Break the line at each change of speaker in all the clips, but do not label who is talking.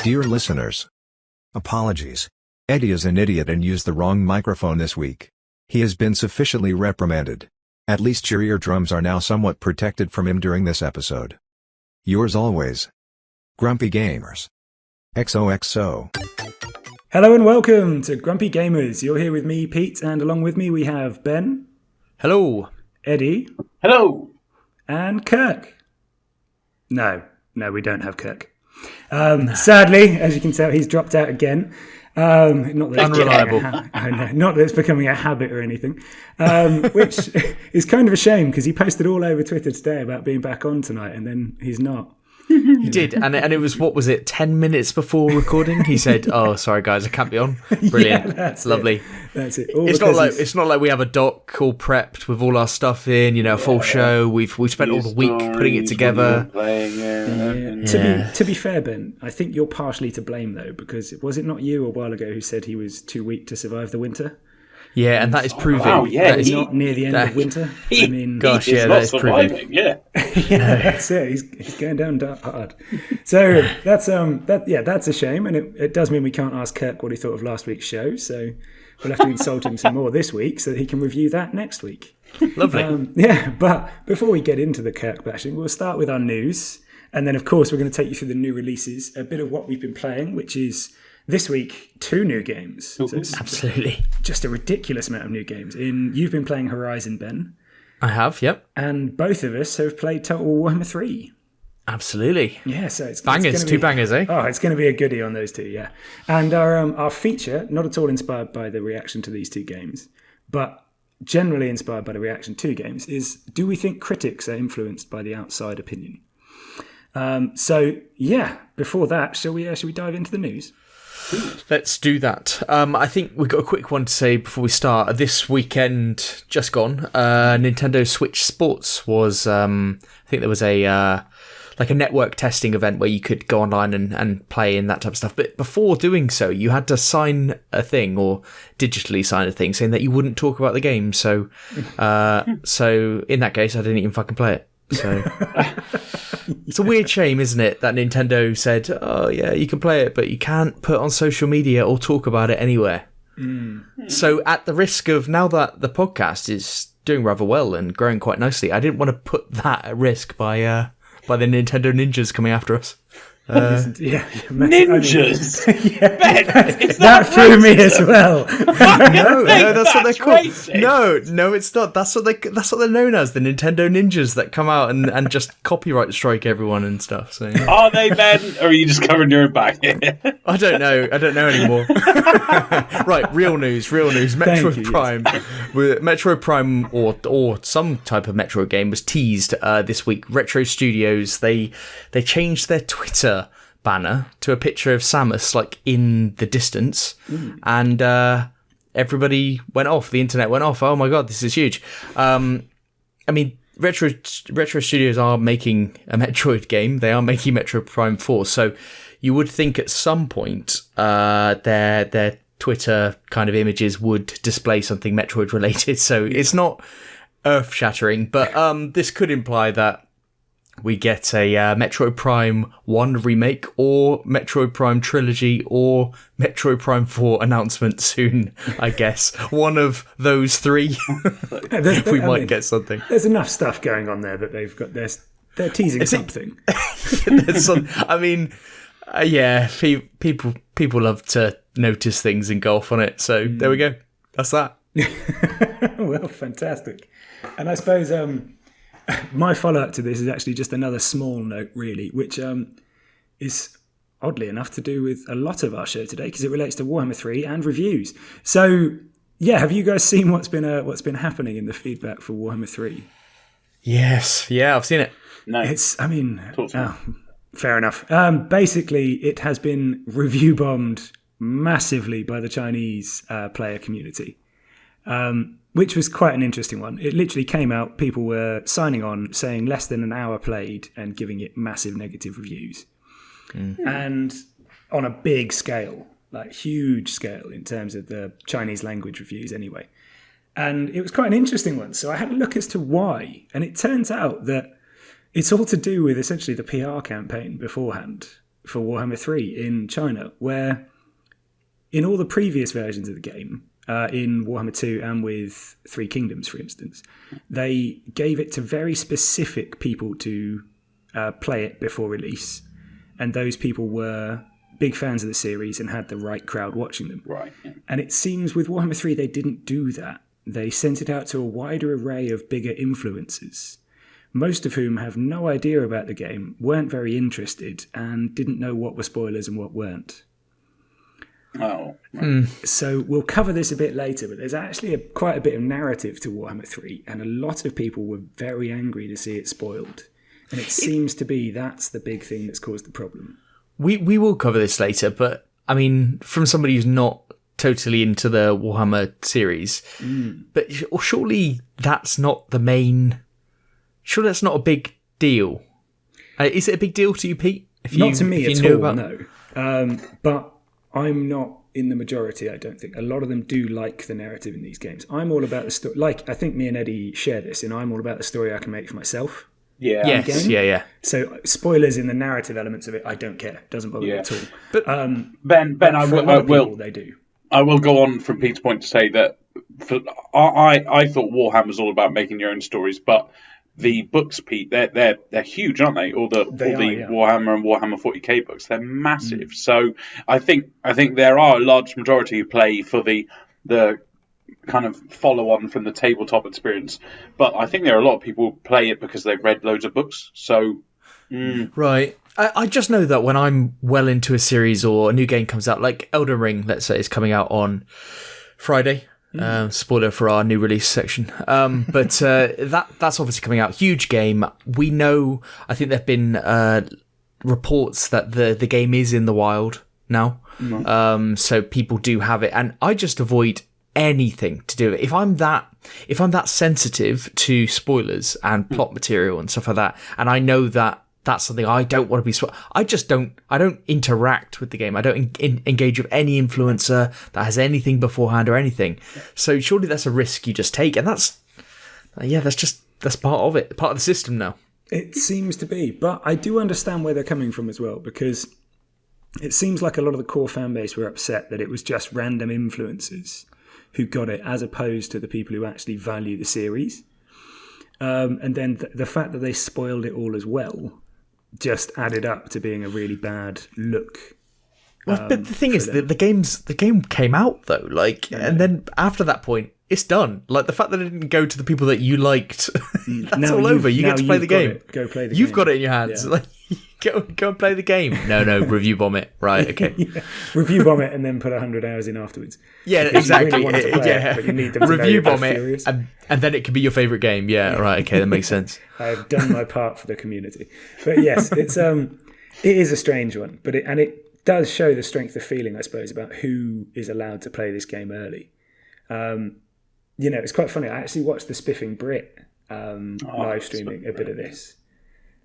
Dear listeners, apologies. Eddie is an idiot and used the wrong microphone this week. He has been sufficiently reprimanded. At least your eardrums are now somewhat protected from him during this episode. Yours always, Grumpy Gamers. XOXO.
Hello and welcome to Grumpy Gamers. You're here with me, Pete, and along with me we have Ben.
Hello.
Eddie.
Hello.
And Kirk. No, we don't have Kirk. Sadly, as you can tell, he's dropped out again. Not that
Unreliable.
Not that it's becoming a habit or anything, which is kind of a shame because he posted all over Twitter today about being back on tonight, and then he's not.
He did, and it was, what was it, 10 minutes before recording? He said, "Oh, sorry guys, I can't be on." Brilliant,
that's
lovely.
It. That's it.
It's not like we have a doc all prepped with all our stuff in, a full show. We've spent all the week putting it together.
To be fair, Ben, I think you're partially to blame though, because was it not you a while ago who said he was too weak to survive the winter?
Yeah, and that is proving.
Wow, yeah,
that is not near the end of winter. I mean,
gosh,
he's
yeah,
not
that is proving.
surviving. Yeah,
that's it. He's going down hard. So that's a shame, and it does mean we can't ask Kirk what he thought of last week's show. So we'll have to insult him some more this week, so that he can review that next week.
Lovely.
But before we get into the Kirk bashing, we'll start with our news, and then of course we're going to take you through the new releases, a bit of what we've been playing, which is. This week, 2 new games. So
Absolutely.
Just a ridiculous amount of new games. You've been playing Horizon, Ben.
I have, yep.
And both of us have played Total Warhammer 3.
Absolutely.
Yeah, so it's
bangers, two bangers, eh?
Oh, it's going to be a goodie on those two, yeah. And our feature, not at all inspired by the reaction to these two games, but generally inspired by the reaction to games, is do we think critics are influenced by the outside opinion? Before that, shall we dive into the news?
Let's do that. I think we've got a quick one to say before we start. This weekend, just gone, Nintendo Switch Sports was, I think there was a network testing event where you could go online and play and that type of stuff. But before doing so, you had to sign a thing or digitally sign a thing saying that you wouldn't talk about the game. So in that case, I didn't even fucking play it. So it's a weird shame, isn't it, that Nintendo said, "Oh yeah, you can play it, but you can't put it on social media or talk about it anywhere." So at the risk of, now that the podcast is doing rather well and growing quite nicely, I didn't want to put that at risk by the Nintendo ninjas coming after us.
ninjas.
That threw me as well.
No, that's what they're called. No, it's not. That's what they're known as, the Nintendo ninjas that come out and just copyright strike everyone and stuff. So
are they, Ben? Or are you just covering your back?
I don't know anymore. Right, real news. Metroid Prime, Metroid Prime or some type of Metroid game was teased this week. Retro Studios they changed their Twitter banner to a picture of Samus in the distance, and everybody went off. The internet went off. Oh my god, this is huge. I mean, Retro Studios are making a Metroid game. They are making Metroid Prime 4, so you would think at some point their Twitter kind of images would display something Metroid related. So it's not earth shattering, but this could imply that we get a Metroid Prime 1 remake or Metroid Prime Trilogy or Metroid Prime 4 announcement soon, I guess. One of those three. We might get something.
There's enough stuff going on there that they've got. They're teasing something. People
love to notice things and go off on it. So there we go. That's that.
Well, fantastic. And I suppose... my follow-up to this is actually just another small note, really, which is oddly enough to do with a lot of our show today because it relates to Warhammer 3 and reviews. So, yeah, have you guys seen what's been happening in the feedback for Warhammer 3?
Yes, yeah, I've seen it.
No,
fair enough. Basically, it has been review bombed massively by the Chinese player community. Which was quite an interesting one. It literally came out, people were signing on, saying less than an hour played and giving it massive negative reviews. And on a big scale, huge scale in terms of the Chinese language reviews anyway. And it was quite an interesting one. So I had a look as to why. And it turns out that it's all to do with essentially the PR campaign beforehand for Warhammer 3 in China, where in all the previous versions of the game, in Warhammer 2 and with Three Kingdoms, for instance, they gave it to very specific people to play it before release. And those people were big fans of the series and had the right crowd watching them.
Right. Yeah.
And it seems with Warhammer 3 they didn't do that. They sent it out to a wider array of bigger influencers, most of whom have no idea about the game, weren't very interested, and didn't know what were spoilers and what weren't.
Oh. Right.
So we'll cover this a bit later, but there's actually quite a bit of narrative to Warhammer 3, and a lot of people were very angry to see it spoiled. And it seems to be that's the big thing that's caused the problem.
We will cover this later, but I mean, from somebody who's not totally into the Warhammer series, but surely that's not the main... Surely that's not a big deal. Is it a big deal to you, Pete?
Not to me at all, no. But I'm not in the majority, I don't think. A lot of them do like the narrative in these games. I'm all about the story. Like, I think me and Eddie share this, and I'm all about the story I can make for myself.
Yeah.
Yes, yeah.
So spoilers in the narrative elements of it, I don't care. It doesn't bother me at all.
But Ben, I will.
They do.
I will go on from Pete's point to say that I thought Warhammer was all about making your own stories, but the books, Pete, they're huge, aren't they? All the Warhammer and Warhammer 40k books, they're massive. So I think there are a large majority who play for the kind of follow on from the tabletop experience, but I think there are a lot of people who play it because they've read loads of books. So
right. I just know that when I'm well into a series or a new game comes out, like Elden Ring, let's say, is coming out on Friday. Spoiler for our new release section. But that's obviously coming out. Huge game. We know, I think there have been reports that the game is in the wild now. So people do have it. And I just avoid anything to do with it. If I'm that sensitive to spoilers and plot material and stuff like that, and I know that that's something I don't want to be I don't interact with the game. I don't engage with any influencer that has anything beforehand or anything. So surely that's a risk you just take, and that's part of it, part of the system now.
It seems to be, but I do understand where they're coming from as well, because it seems like a lot of the core fan base were upset that it was just random influencers who got it, as opposed to the people who actually value the series. And then the fact that they spoiled it all as well just added up to being a really bad look.
Well, but the thing is, the game came out though, and then after that point, it's done. Like, the fact that it didn't go to the people that you liked, that's all over. You get to play the game.
Go play the game.
You've got it in your hands. Yeah. Like, go and play the game. No, review bomb it. Right, okay.
Review bomb it and then put 100 hours in afterwards.
Yeah, exactly.
You really to play it, but you need them to
review bomb it, and then it can be your favourite game. Yeah, right, okay, that makes sense.
I have done my part for the community. But yes, it is a strange one, but it does show the strength of feeling, I suppose, about who is allowed to play this game early. It's quite funny. I actually watched the Spiffing Brit live streaming a bit of this.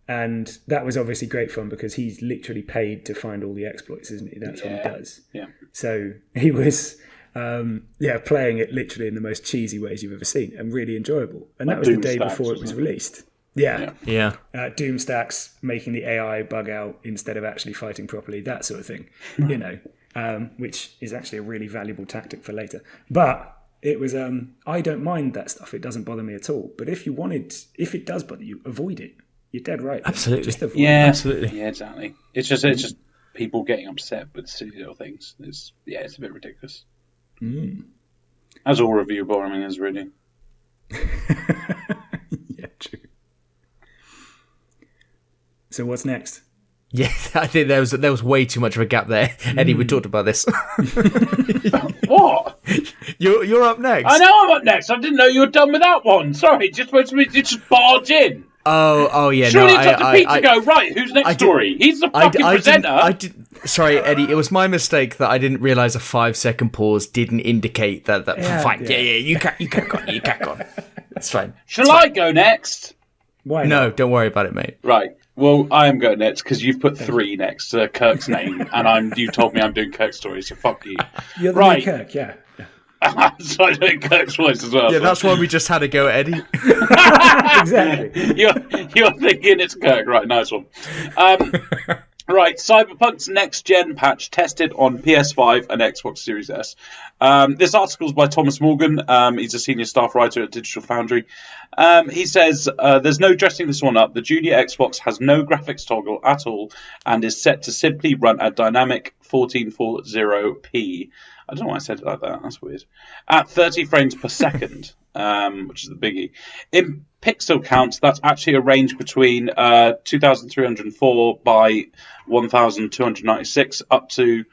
And that was obviously great fun because he's literally paid to find all the exploits, isn't he? That's what he does. Yeah. So he was, playing it literally in the most cheesy ways you've ever seen, and really enjoyable. And that was the day before it was released. Yeah. Doomstacks, making the AI bug out instead of actually fighting properly, that sort of thing. Which is actually a really valuable tactic for later. But it was, I don't mind that stuff. It doesn't bother me at all. But if it does bother you, avoid it. You're dead right.
Absolutely.
Just avoid
absolutely.
Yeah, exactly. It's just people getting upset with silly little things. It's a bit ridiculous. As all review bombing is, really.
Yeah, true. So what's next?
Yeah, I think there was way too much of a gap there. Eddie, we talked about this.
What?
You're up next.
I know I'm up next. I didn't know you were done with that one. Sorry, just barge in.
Oh yeah.
Surely it's up to Pete to go, right, who's next story? He's the fucking presenter.
Sorry, Eddie, it was my mistake that I didn't realise a 5-second pause didn't indicate that fine. Yeah, you can't go on. It's fine.
Shall I go next?
Why
no,
not?
Don't worry about it, mate.
Right. Well, I am going next because you've put 3 next to Kirk's name, and you told me I'm doing Kirk's story, so fuck you.
You're the new Kirk, yeah.
So I'm doing Kirk's voice as well.
Yeah, that's why we just had a go at Eddie.
Exactly.
You're thinking it's Kirk, right? Nice one. Right, Cyberpunk's next-gen patch tested on PS5 and Xbox Series S. This article is by Thomas Morgan. He's a senior staff writer at Digital Foundry. He says, there's no dressing this one up. The junior Xbox has no graphics toggle at all and is set to simply run at dynamic 1440p. I don't know why I said it like that. That's weird. At 30 frames per second, which is the biggie. In pixel counts, that's actually a range between 2304 by 1296 up to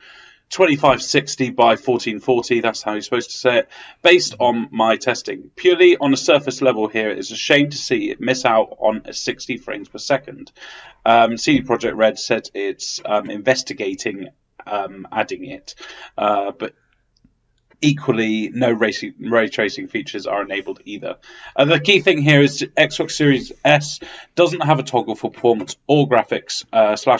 2560 by 1440. That's how you're supposed to say it. Based on my testing, purely on a surface level here, it's a shame to see it miss out on 60 frames per second. CD Projekt Red said it's investigating adding it, but equally, no ray tracing features are enabled either. The key thing here is Xbox Series S doesn't have a toggle for performance or graphics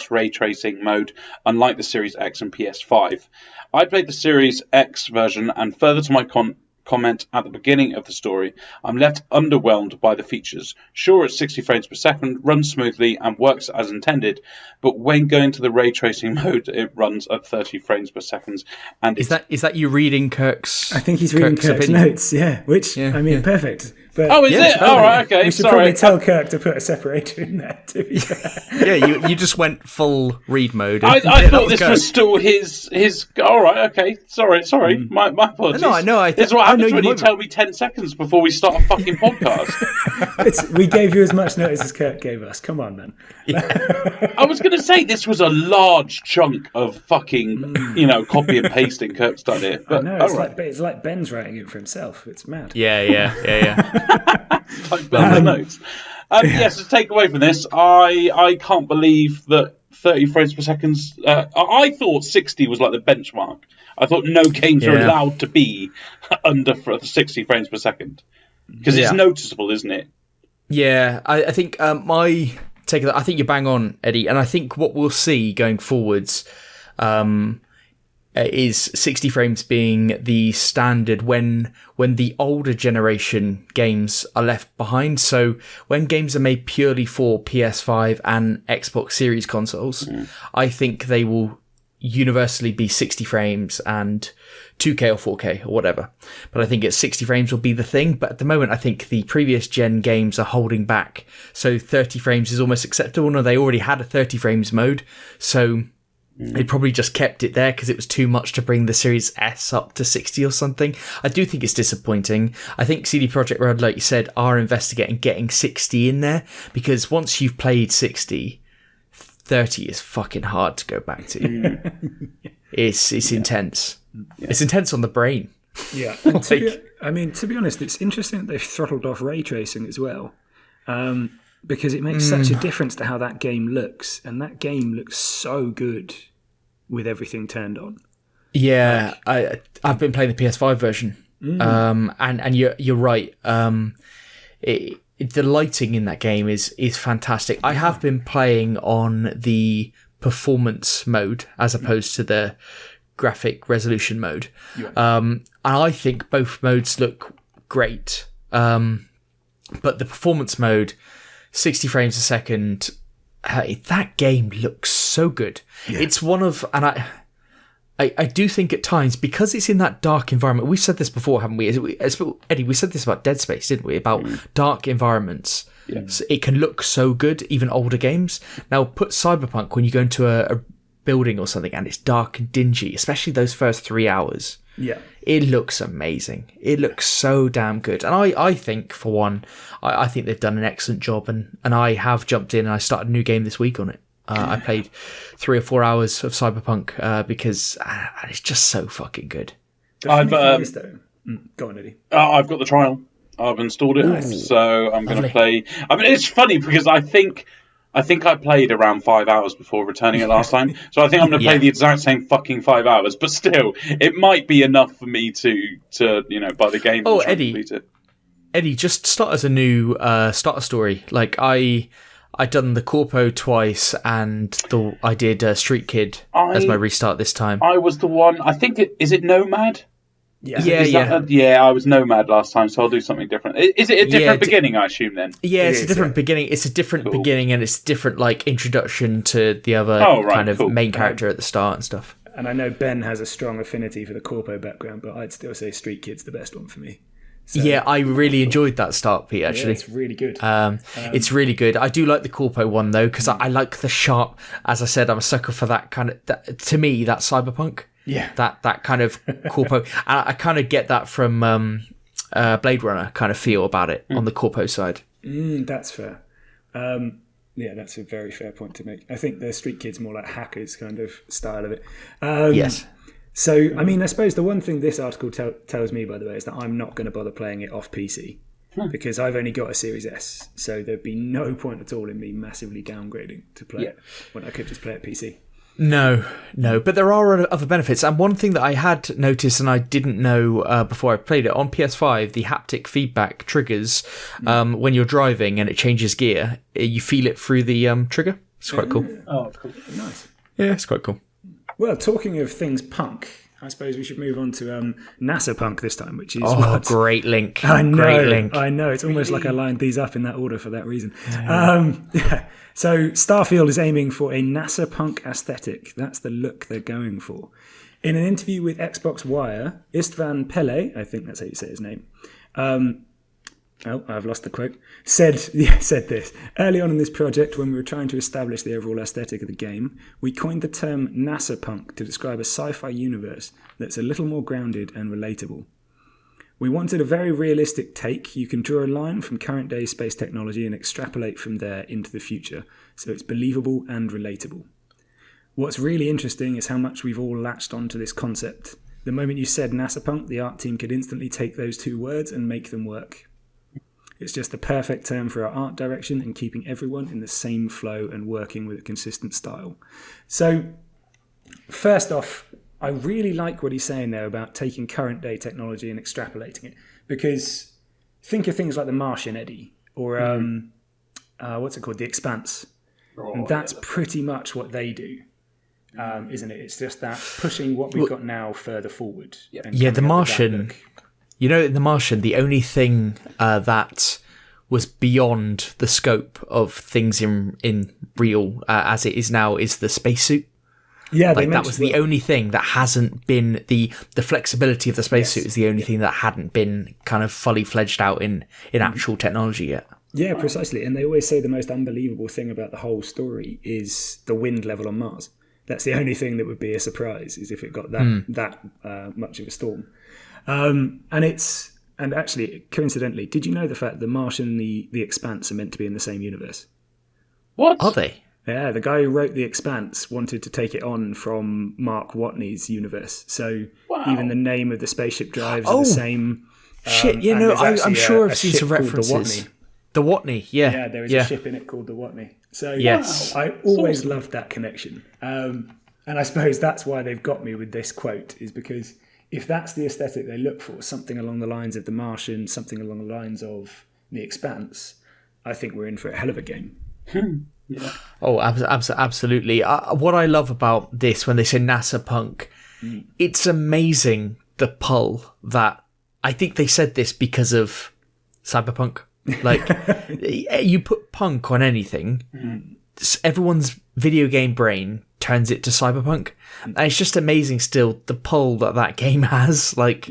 / ray tracing mode, unlike the Series X and PS5. I played the Series X version, and further to my comment at the beginning of the story, I'm left underwhelmed by the features. Sure, it's 60 frames per second, runs smoothly and works as intended, but when going to the ray tracing mode, it runs at 30 frames per second. And
is that you reading Kirk's?
I think he's reading Kirk's notes. Yeah, which I mean, perfect. But
oh, is it? All right, okay.
We should probably tell Kirk to put a separator in there. To be fair.
Yeah, you just went full read mode.
I thought this was still his. All right, okay. Sorry. My apologies.
No,
this is what happens when you tell me 10 seconds before we start a fucking podcast.
We gave you as much notice as Kirk gave us. Come on, man.
Yeah.
I was going to say this was a large chunk of fucking, copy and pasting Kirk's done it. But,
I know, it's like Ben's writing it for himself. It's mad.
Yeah.
Like Ben's notes. Yes, to take away from this, I can't believe that 30 frames per second. I thought 60 was like the benchmark. I thought no games are allowed to be under 60 frames per second because it's noticeable, isn't it?
Yeah, I think my take of that. I think you're bang on, Eddie, and I think what we'll see going forwards is 60 frames being the standard when the older generation games are left behind. So when games are made purely for PS5 and Xbox Series consoles, I think they will universally be 60 frames and 2K or 4K or whatever. But I think it's 60 frames will be the thing. But at the moment, I think the previous gen games are holding back. So 30 frames is almost acceptable. No, they already had a 30 frames mode. So they probably just kept it there because it was too much to bring the Series S up to 60 or something. I do think it's disappointing. I think CD Projekt Red, like you said, are investigating getting 60 in there because once you've played 60, 30 is fucking hard to go back to. It's intense. Yeah. It's intense on the brain.
Yeah. To be honest, it's interesting that they've throttled off ray tracing as well. Because it makes such a difference to how that game looks. And that game looks so good with everything turned on.
Yeah, I've been playing the PS5 version. And you're right. The lighting in that game is fantastic. I have been playing on the performance mode as opposed to the graphic resolution mode. Yeah. And I think both modes look great. But the performance mode, 60 frames a second, that game looks so good. Yeah. It's one of, and I do think at times, because it's in that dark environment, we've said this before, haven't we? Eddie, we said this about Dead Space, didn't we? About dark environments. Yeah. So it can look so good, even older games. Now, put Cyberpunk when you go into a building or something and it's dark and dingy, especially those first 3 hours.
Yeah.
It looks amazing. It looks so damn good. And I think, for one, I think they've done an excellent job. And I have jumped in and I started a new game this week on it. I played 3 or 4 hours of Cyberpunk because it's just so fucking good.
Go on, Eddie.
I've got the trial. I've installed it, so I'm going to play. I mean, it's funny because I think I played around 5 hours before returning it last time, so I think I'm going to play the exact same fucking 5 hours. But still, it might be enough for me to buy the game.
Oh, Eddie, just start as a new starter story. Like I done the Corpo twice, and I did Street Kid as my restart this time.
I was the one. I think is it Nomad?
Yeah.
I was Nomad last time, so I'll do something different. Is it a different beginning? I assume then.
Yeah, it's a different beginning. It's a different beginning, and it's different like introduction to the other main character at the start and stuff.
And I know Ben has a strong affinity for the corpo background, but I'd still say Street Kid's the best one for me. So,
yeah, I really enjoyed that start, Pete, actually.
Yeah, it's really good.
It's really good. I do like the corpo one, though, because I like the sharp... As I said, I'm a sucker for that kind of... to me, that's Cyberpunk.
Yeah.
That kind of corpo. And I kind of get that from Blade Runner kind of feel about it on the corpo side.
That's fair. Yeah, that's a very fair point to make. I think the Street Kid's more like hackers kind of style of it.
Yes.
So, I mean, I suppose the one thing this article tells me, by the way, is that I'm not going to bother playing it off PC because I've only got a Series S. So there'd be no point at all in me massively downgrading to play it when I could just play it PC.
No, but there are other benefits. And one thing that I had noticed and I didn't know before I played it, on PS5, the haptic feedback triggers when you're driving and it changes gear. You feel it through the trigger. It's quite cool.
Oh, cool. Nice.
Yeah, it's quite cool.
Well, talking of things punk, I suppose we should move on to NASA-punk this time, which is
great link.
I know,
great link.
I know. It's almost like I lined these up in that order for that reason. So Starfield is aiming for a NASA-punk aesthetic. That's the look they're going for. In an interview with Xbox Wire, Istvan Pele, I think that's how you say his name, I've lost the quote, said this. Early on in this project, when we were trying to establish the overall aesthetic of the game, we coined the term NASA-punk to describe a sci-fi universe that's a little more grounded and relatable. We wanted a very realistic take. You can draw a line from current day space technology and extrapolate from there into the future, so it's believable and relatable. What's really interesting is how much we've all latched onto this concept. The moment you said NASA-punk, the art team could instantly take those two words and make them work. It's just the perfect term for our art direction and keeping everyone in the same flow and working with a consistent style. So, first off, I really like what he's saying there about taking current day technology and extrapolating it. Because think of things like The Martian, Eddie, or what's it called? The Expanse. And that's pretty much what they do, isn't it? It's just that pushing what we've got now further forward.
Yeah, The Martian... You know, in The Martian, the only thing that was beyond the scope of things in real as it is now is the spacesuit.
Yeah,
that was the only thing that hasn't been the flexibility of the spacesuit is the only thing that hadn't been kind of fully fledged out in actual technology yet.
Yeah, precisely. And they always say the most unbelievable thing about the whole story is the wind level on Mars. That's the only thing that would be a surprise, is if it got that much of a storm. And actually, coincidentally, did you know the fact the Martian and the Expanse are meant to be in the same universe?
What? Are they?
Yeah, the guy who wrote The Expanse wanted to take it on from Mark Watney's universe. So even the name of the spaceship drives are the same.
Shit, I'm sure I've seen some references. The Watney, yeah.
Yeah, there is a ship in it called the Watney. So I always loved that connection. And I suppose that's why they've got me with this quote, is because... if that's the aesthetic they look for, something along the lines of The Martian, something along the lines of The Expanse, I think we're in for a hell of a game.
Yeah.
Oh, absolutely. What I love about this, when they say NASA-punk, it's amazing the pull that... I think they said this because of Cyberpunk. Like, you put punk on anything, everyone's video game brain turns it to Cyberpunk, and it's just amazing still the pull that game has. Like,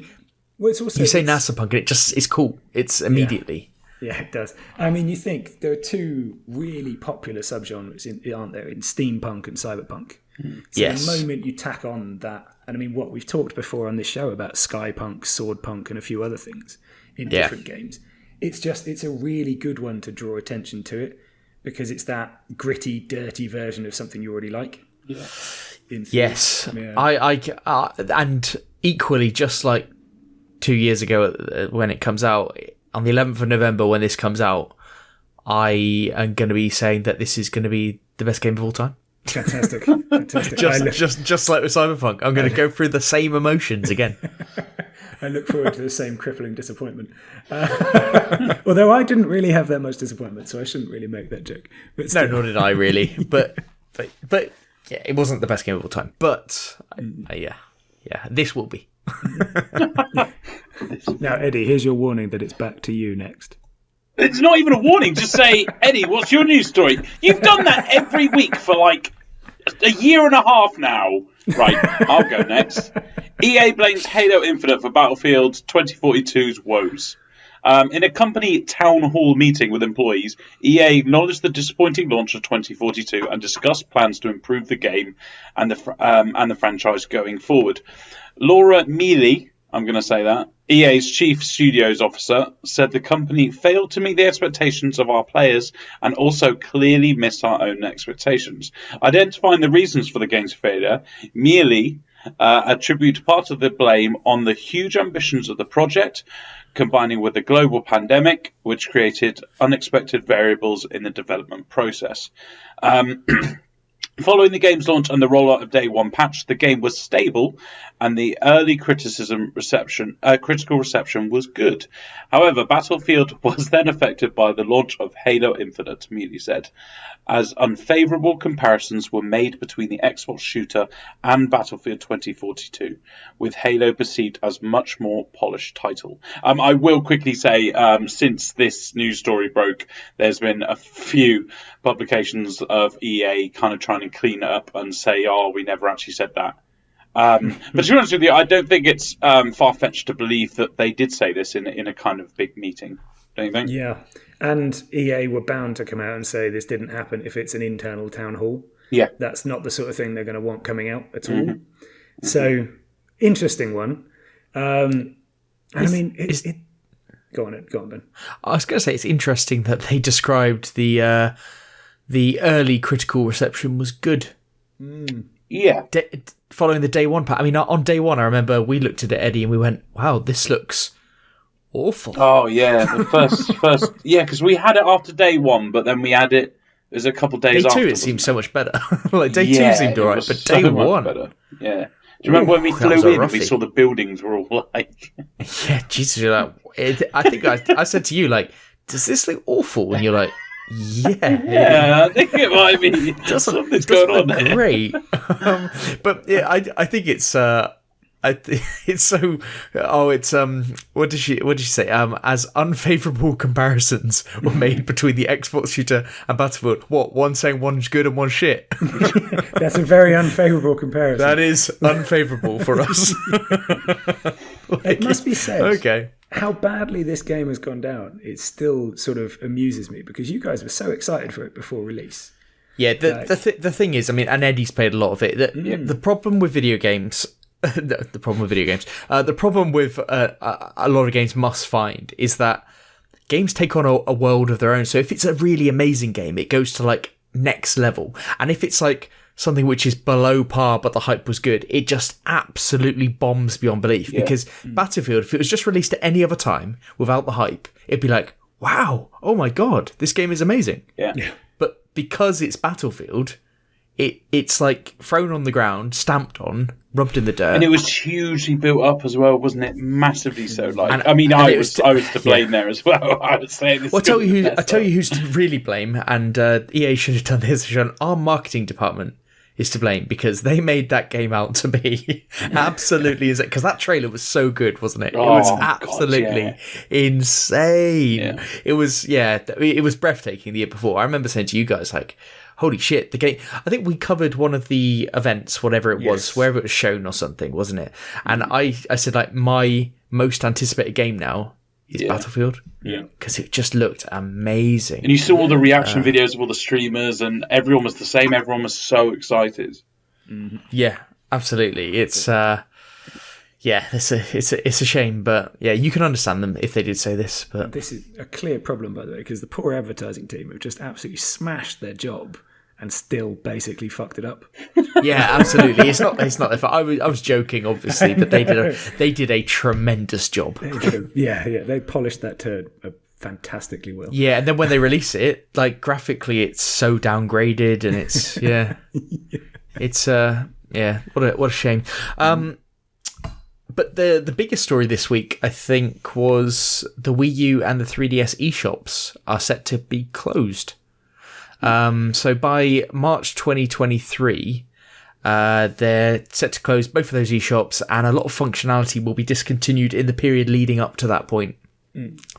it's also, you say NASA-punk and it's cool. It's immediately.
Yeah, it does. I mean, you think there are two really popular subgenres, aren't there, in steampunk and cyberpunk? So the moment you tack on that, and I mean, we've talked before on this show about skypunk, swordpunk, and a few other things in different games. It's a really good one to draw attention to it, because it's that gritty, dirty version of something you already like.
Yeah.
Yes, I and equally, just like 2 years ago when it comes out, on the 11th of November when this comes out, I am going to be saying that this is going to be the best game of all time.
Fantastic.
just like with Cyberpunk, I'm going to go through the same emotions again.
I look forward to the same crippling disappointment. Although I didn't really have that much disappointment, so I shouldn't really make that joke. But
no, nor did I really. But yeah, it wasn't the best game of all time. But yeah, this will be.
Now, Eddie, here's your warning that it's back to you next.
It's not even a warning. Just say, Eddie, what's your news story? You've done that every week for like a year and a half now. Right, I'll go next. EA blames Halo Infinite for Battlefield 2042's woes. In a company town hall meeting with employees, EA acknowledged the disappointing launch of 2042 and discussed plans to improve the game and the franchise going forward. Laura Mealy, I'm going to say that, EA's chief studios officer, said the company failed to meet the expectations of our players and also clearly missed our own expectations. Identifying the reasons for the game's failure, Mealy attributed part of the blame on the huge ambitions of the project, combining with the global pandemic, which created unexpected variables in the development process. Following the game's launch and the rollout of Day 1 patch, the game was stable and the early critical reception was good. However, Battlefield was then affected by the launch of Halo Infinite, Mealy said, as unfavourable comparisons were made between the Xbox shooter and Battlefield 2042, with Halo perceived as much more polished title. I will quickly say, since this news story broke, there's been a few publications of EA kind of trying to clean it up and say, oh, we never actually said that. But to be honest with you, I don't think it's far-fetched to believe that they did say this in a kind of big meeting. Don't you think?
Yeah, and EA were bound to come out and say this didn't happen if it's an internal town hall.
Yeah.
That's not the sort of thing they're going to want coming out at all. So, interesting one. I mean, go on, Ben.
I was going to say it's interesting that they described the early critical reception was good.
Yeah.
Following the Day 1 patch. I mean, on Day 1, I remember we looked at it, Eddie, and we went, wow, this looks awful.
Oh, yeah. The first yeah, because we had it after Day 1, but then we had it, there's a couple days after.
Day 2, it seemed so much better. Like, Day 2 seemed all right, but Day 1...
better. Yeah. Do you remember when we flew in and we saw the buildings were all like...
Yeah, Jesus, you're like... I think I said to you, like, does this look awful? And you're like... Yeah,
I think it might be. Something's going on there.
Great, but yeah, I think it's it's so. Oh, it's What did she say? As unfavourable comparisons were made between the Xbox shooter and Battlefield. What? One saying one's good and one's shit.
That's a very unfavourable comparison.
That is unfavourable for us.
It must be said.
Okay.
How badly this game has gone down, it still sort of amuses me because you guys were so excited for it before release.
Yeah, the thing is, I mean, and Eddie's played a lot of it. The problem with video games, the problem with a lot of games must find is that games take on a world of their own. So if it's a really amazing game, it goes to like next level, and if it's like something which is below par but the hype was good, it just absolutely bombs beyond belief. Because Battlefield, if it was just released at any other time without the hype, it'd be like, wow, oh my god, this game is amazing.
Yeah.
But because it's Battlefield, it's like thrown on the ground, stamped on, rubbed in the dirt.
And it was hugely built up as well, wasn't it? Massively so. Like, I was to blame there as well. I would say this.
Well, I tell you who's to really blame, and EA should have done this. Our marketing department is to blame because they made that game out to be absolutely because that trailer was so good, wasn't it? It was absolutely insane. Yeah. It was breathtaking the year before. I remember saying to you guys, like, holy shit, the game. I think we covered one of the events, whatever it was, wherever it was shown or something, wasn't it? And I said, like, my most anticipated game now is Battlefield.
Yeah.
Because it just looked amazing.
And you saw all the reaction videos of all the streamers, and everyone was the same. Everyone was so excited.
Yeah, absolutely. It's it's a shame, but yeah, you can understand them if they did say this. But
this is a clear problem, by the way, because the poor advertising team have just absolutely smashed their job and still basically fucked it up.
Yeah, absolutely. It's not their fault. I was joking, obviously, but they did a tremendous job.
They polished that turd fantastically well.
Yeah, and then when they release it, like graphically, it's so downgraded, and it's what a shame. But the biggest story this week, I think, was the Wii U and the 3DS eShops are set to be closed. So by March 2023, They're set to close both of those eShops, and a lot of functionality will be discontinued in the period leading up to that point.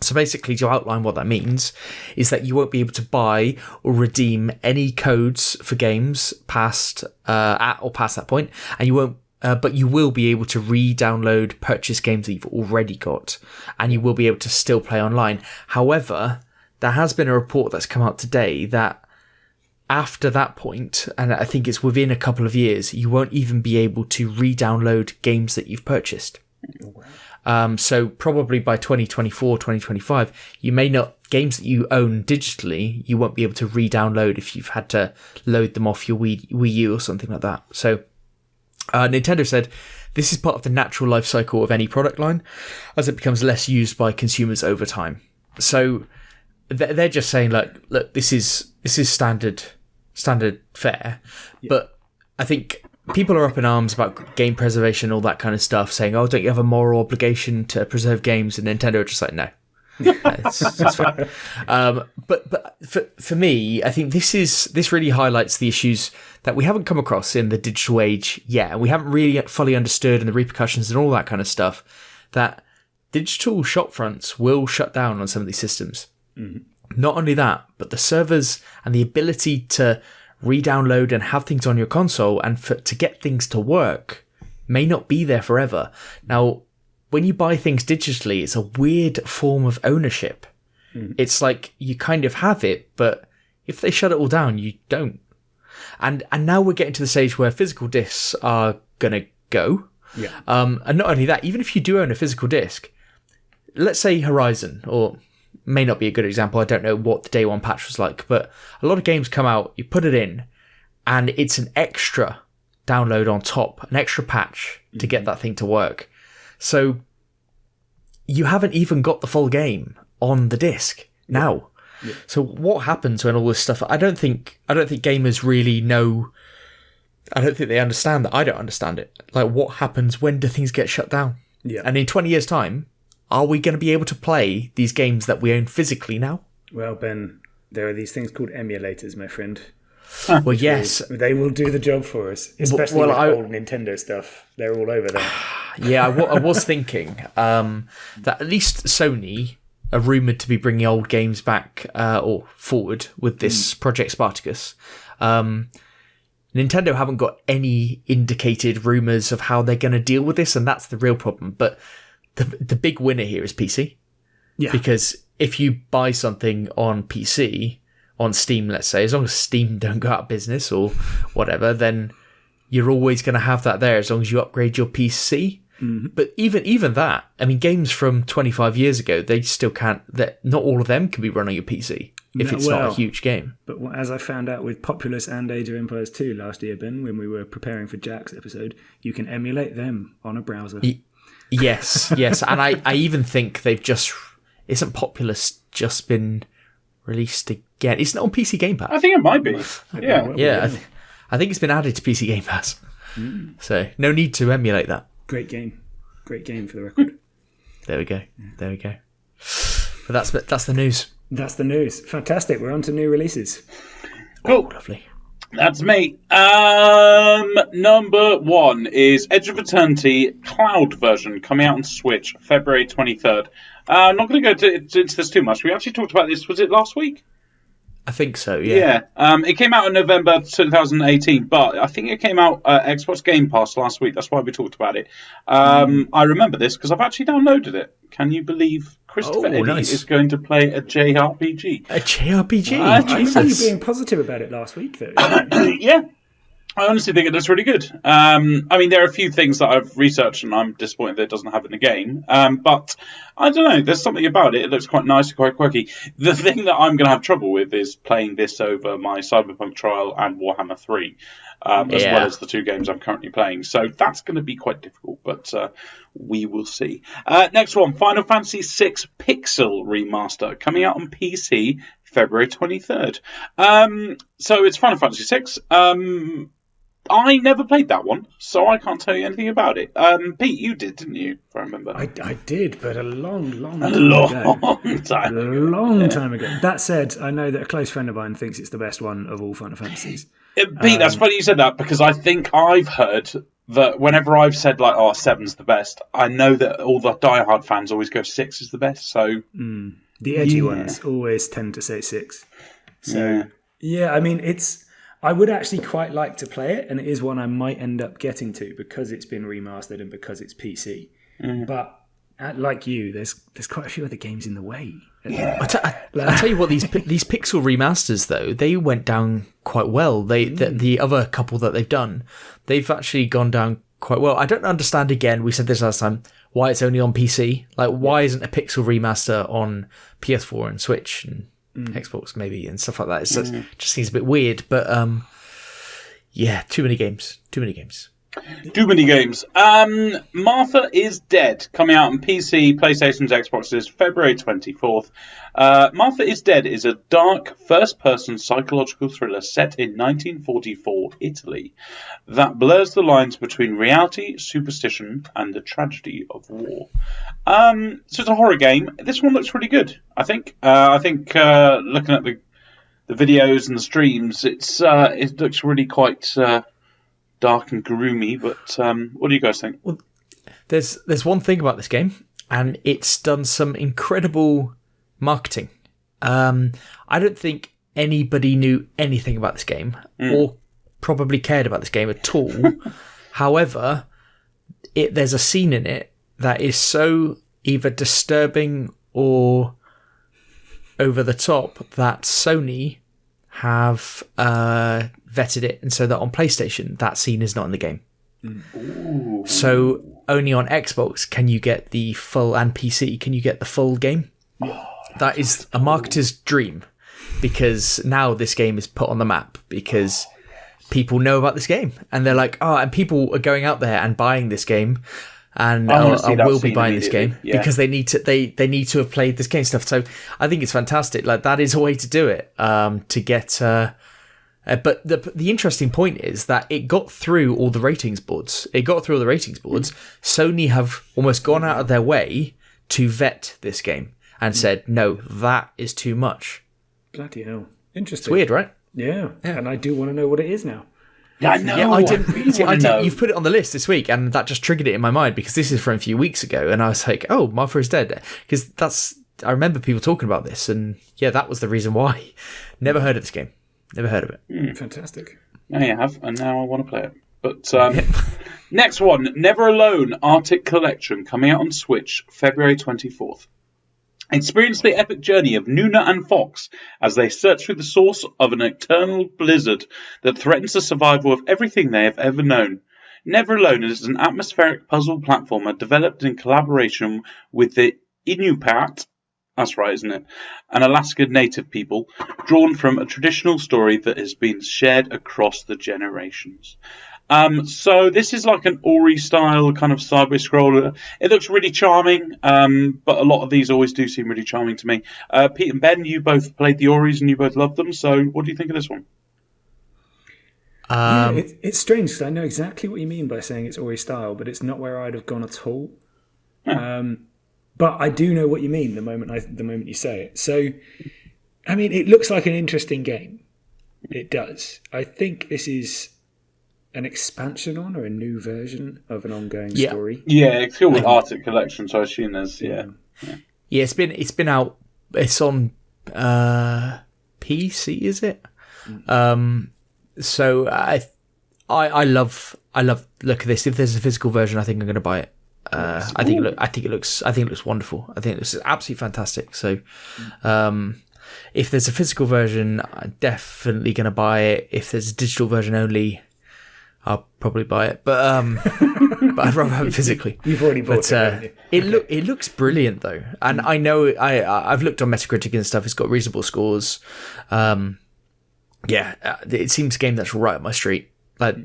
So basically, to outline what that means, is that you won't be able to buy or redeem any codes for games past that point, and you won't. But you will be able to re-download purchase games that you've already got, and you will be able to still play online. However, there has been a report that's come out today that after that point, and I think it's within a couple of years, you won't even be able to re-download games that you've purchased. So probably by 2024, 2025, you may not, games that you own digitally, you won't be able to re-download if you've had to load them off your Wii U or something like that. So Nintendo said this is part of the natural life cycle of any product line as it becomes less used by consumers over time. So they're just saying, look, this is standard fare. Yeah. But I think people are up in arms about game preservation, all that kind of stuff, saying, oh, don't you have a moral obligation to preserve games? And Nintendo are just like, no. It's fine. But for me, I think this really highlights the issues that we haven't come across in the digital age yet, and we haven't really fully understood, and the repercussions and all that kind of stuff, that digital shop fronts will shut down on some of these systems. Mm-hmm. Not only that, but the servers and the ability to re-download and have things on your console and to get things to work may not be there forever. Now, when you buy things digitally, it's a weird form of ownership. It's like you kind of have it, but if they shut it all down, you don't. And now we're getting to the stage where physical discs are going to go. Yeah. And not only that, even if you do own a physical disc, let's say Horizon, or may not be a good example, I don't know what the day one patch was like, but a lot of games come out, you put it in, and it's an extra download on top, an extra patch to get that thing to work. So you haven't even got the full game on the disc now. Yeah. So what happens when all this stuff? I don't think gamers really know. I don't think they understand that. I don't understand it. Like, what happens when do things get shut down? Yeah. And in 20 years' time, are we going to be able to play these games that we own physically now?
Well, Ben, there are these things called emulators, my friend.
Well, yes.
They will do the job for us, especially with old Nintendo stuff. They're all over there.
Yeah, I was thinking that at least Sony are rumoured to be bringing old games back or forward with this Project Spartacus. Nintendo haven't got any indicated rumours of how they're going to deal with this, and that's the real problem. But the big winner here is PC. Yeah. Because if you buy something on PC, on Steam, let's say, as long as Steam don't go out of business or whatever, then you're always going to have that there as long as you upgrade your PC. Mm-hmm. But even that, I mean, games from 25 years ago, they still can't, not all of them can be run on your PC if it's not a huge game. But
as I found out with Populous and Age of Empires 2 last year, Ben, when we were preparing for Jack's episode, you can emulate them on a browser.
Yes. And I even think isn't Populous just been released again? It's not on PC Game Pass.
I think it might be.
Yeah. I think it's been added to PC Game Pass. So no need to emulate that.
Great game for the record.
There we go. But that's the news.
That's the news. Fantastic. We're on to new releases.
Cool.
Oh, lovely.
That's me. Number one is Edge of Eternity Cloud version coming out on Switch February 23rd. I'm not going to go into this too much. We actually talked about this. Was it last week?
I think so, yeah.
It came out in November 2018, but I think it came out Xbox Game Pass last week. That's why we talked about it. I remember this because I've actually downloaded it. Can you believe Christopher Eddy is going to play a JRPG?
A JRPG?
I remember you being positive about it last week, though.
Yeah. I honestly think it looks really good. I mean, there are a few things that I've researched and I'm disappointed that it doesn't have in the game. But I don't know. There's something about it. It looks quite nice and quite quirky. The thing that I'm going to have trouble with is playing this over my Cyberpunk trial and Warhammer 3, as well as the two games I'm currently playing. So that's going to be quite difficult, but we will see. Next one, Final Fantasy VI Pixel Remaster, coming out on PC February 23rd. So it's Final Fantasy VI. I never played that one, so I can't tell you anything about it. Pete, you did, didn't you? If I remember.
I did, but a long time ago. That said, I know that a close friend of mine thinks it's the best one of all Final Fantasies.
Pete, that's funny you said that, because I think I've heard that whenever I've said like, "Oh, 7's the best," I know that all the diehard fans always go 6 is the best. So
the edgy ones always tend to say 6. So I mean, I would actually quite like to play it, and it is one I might end up getting to because it's been remastered and because it's PC. But like you, there's quite a few other games in the way.
I'll tell you what, these Pixel remasters though, they went down quite well. The other couple that they've done, they've actually gone down quite well. I don't understand, again, we said this last time, why it's only on PC. Like, why isn't a Pixel remaster on PS4 and Switch and Xbox maybe and stuff like that? It just seems a bit weird, but too many games.
Too many games. Martha is Dead, coming out on PC, PlayStation's, Xbox's, February 24th. Martha is Dead is a dark, first-person psychological thriller set in 1944 Italy that blurs the lines between reality, superstition, and the tragedy of war. So it's a horror game. This one looks really good, I think. Looking at the videos and the streams, it looks really quite dark and gloomy, but what do you guys think?
Well, there's one thing about this game, and it's done some incredible marketing. I don't think anybody knew anything about this game or probably cared about this game at all. However, there's a scene in it that is so either disturbing or over the top that Sony have vetted it, and so that on PlayStation that scene is not in the game.
Ooh.
So only on Xbox can you get the full, and PC can you get the full game. That is a marketer's dream, because now this game is put on the map because people know about this game and they're like, and people are going out there and buying this game, and I will be buying this game because they need to have played this game stuff. So I think it's fantastic. Like, that is a way to do it, to get. But the interesting point is that it got through all the ratings boards. Sony have almost gone out of their way to vet this game and said, no, that is too much.
Bloody hell. Interesting.
It's weird, right?
Yeah. And I do want to know what it is now.
Yeah, I know.
Yeah, I didn't. You've put it on the list this week, and that just triggered it in my mind because this is from a few weeks ago, and I was like, "Oh, Martha is Dead," because I remember people talking about this, and that was the reason why. Never heard of this game. Never heard of it.
Fantastic.
Now you have, and now I want to play it. But next one, Never Alone Arctic Collection, coming out on Switch, February 24th. Experience the epic journey of Nuna and Fox as they search through the source of an eternal blizzard that threatens the survival of everything they have ever known. Never Alone is an atmospheric puzzle platformer developed in collaboration with the Inupiat, that's right, isn't it? An Alaska native people, drawn from a traditional story that has been shared across the generations. So this is like an Ori style kind of sideways scroller. It looks really charming, but a lot of these always do seem really charming to me. Pete and Ben, you both played the Oris and you both loved them. So what do you think of this one?
It's strange because I know exactly what you mean by saying it's Ori style, but it's not where I'd have gone at all. But I do know what you mean the moment you say it. So, I mean, it looks like an interesting game. It does. I think this is an expansion on or a new version of an ongoing story.
Yeah, it's called Arctic Collection, so I assume there's
Yeah, it's been out. It's on PC, is it? So I love look at this. If there's a physical version, I think I'm going to buy it. I think it looks wonderful. I think it looks absolutely fantastic. So, if there's a physical version, I'm definitely going to buy it. If there's a digital version only, I'll probably buy it. But I'd rather have it physically.
You've already bought it. Haven't you?
It looks brilliant though, and I know I've looked on Metacritic and stuff. It's got reasonable scores. It seems a game that's right up my street. Like,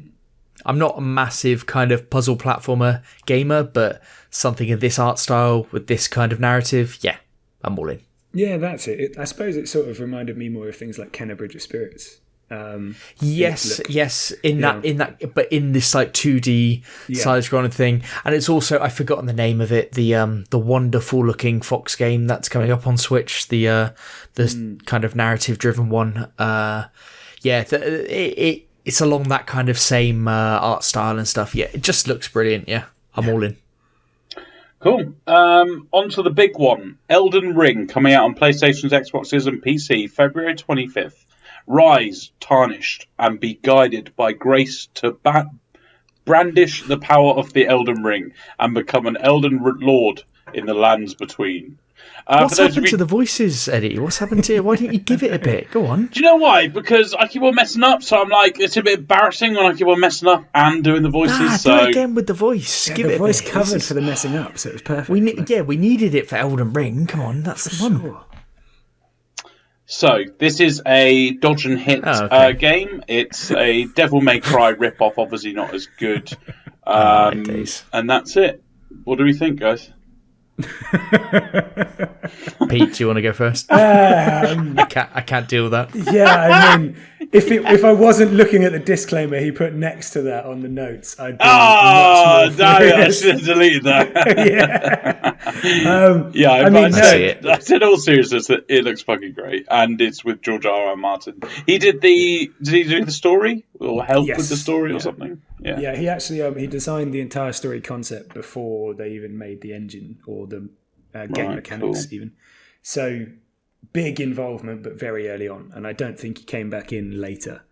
I'm not a massive kind of puzzle platformer gamer, but something in this art style with this kind of narrative, I'm all in.
Yeah, that's it. I suppose it sort of reminded me more of things like Kenna Bridge of Spirits.
Yes, in that, but in this like 2D side-scrolling thing, and it's also, I've forgotten the name of it, the wonderful looking Fox game that's coming up on Switch, the kind of narrative-driven one. it's along that kind of same art style and stuff. Yeah, it just looks brilliant. Yeah, I'm all in.
Cool. On to the big one. Elden Ring coming out on PlayStation's, Xboxes and PC February 25th. Rise, tarnished, and be guided by grace to brandish the power of the Elden Ring and become an Elden Lord in the lands between.
What's happened to the voices, Eddie? What's happened to it? Why don't you give it a bit? Go on.
Do you know why? Because I keep on messing up, so I'm like, it's a bit embarrassing when I keep on messing up and doing the voices.
Do it again with the voice.
Give the voice covered for the messing up, so it was perfect.
We needed it for Elden Ring. Come on, that's the one.
Sure.
So, this is a dodge and hit game. It's a Devil May Cry rip-off, obviously not as good. And that's it. What do we think, guys?
Pete, do you want to go first? I can't deal with that.
Yeah, I mean, if I wasn't looking at the disclaimer he put next to that on the notes, I'd be much more
I should have deleted that. I said all seriousness that it looks fucking great, and it's with George R.R. Martin. Did he do the story or help with the story or something?
Yeah, he actually he designed the entire story concept before they even made the engine or the game mechanics even. So big involvement, but very early on, and I don't think he came back in later.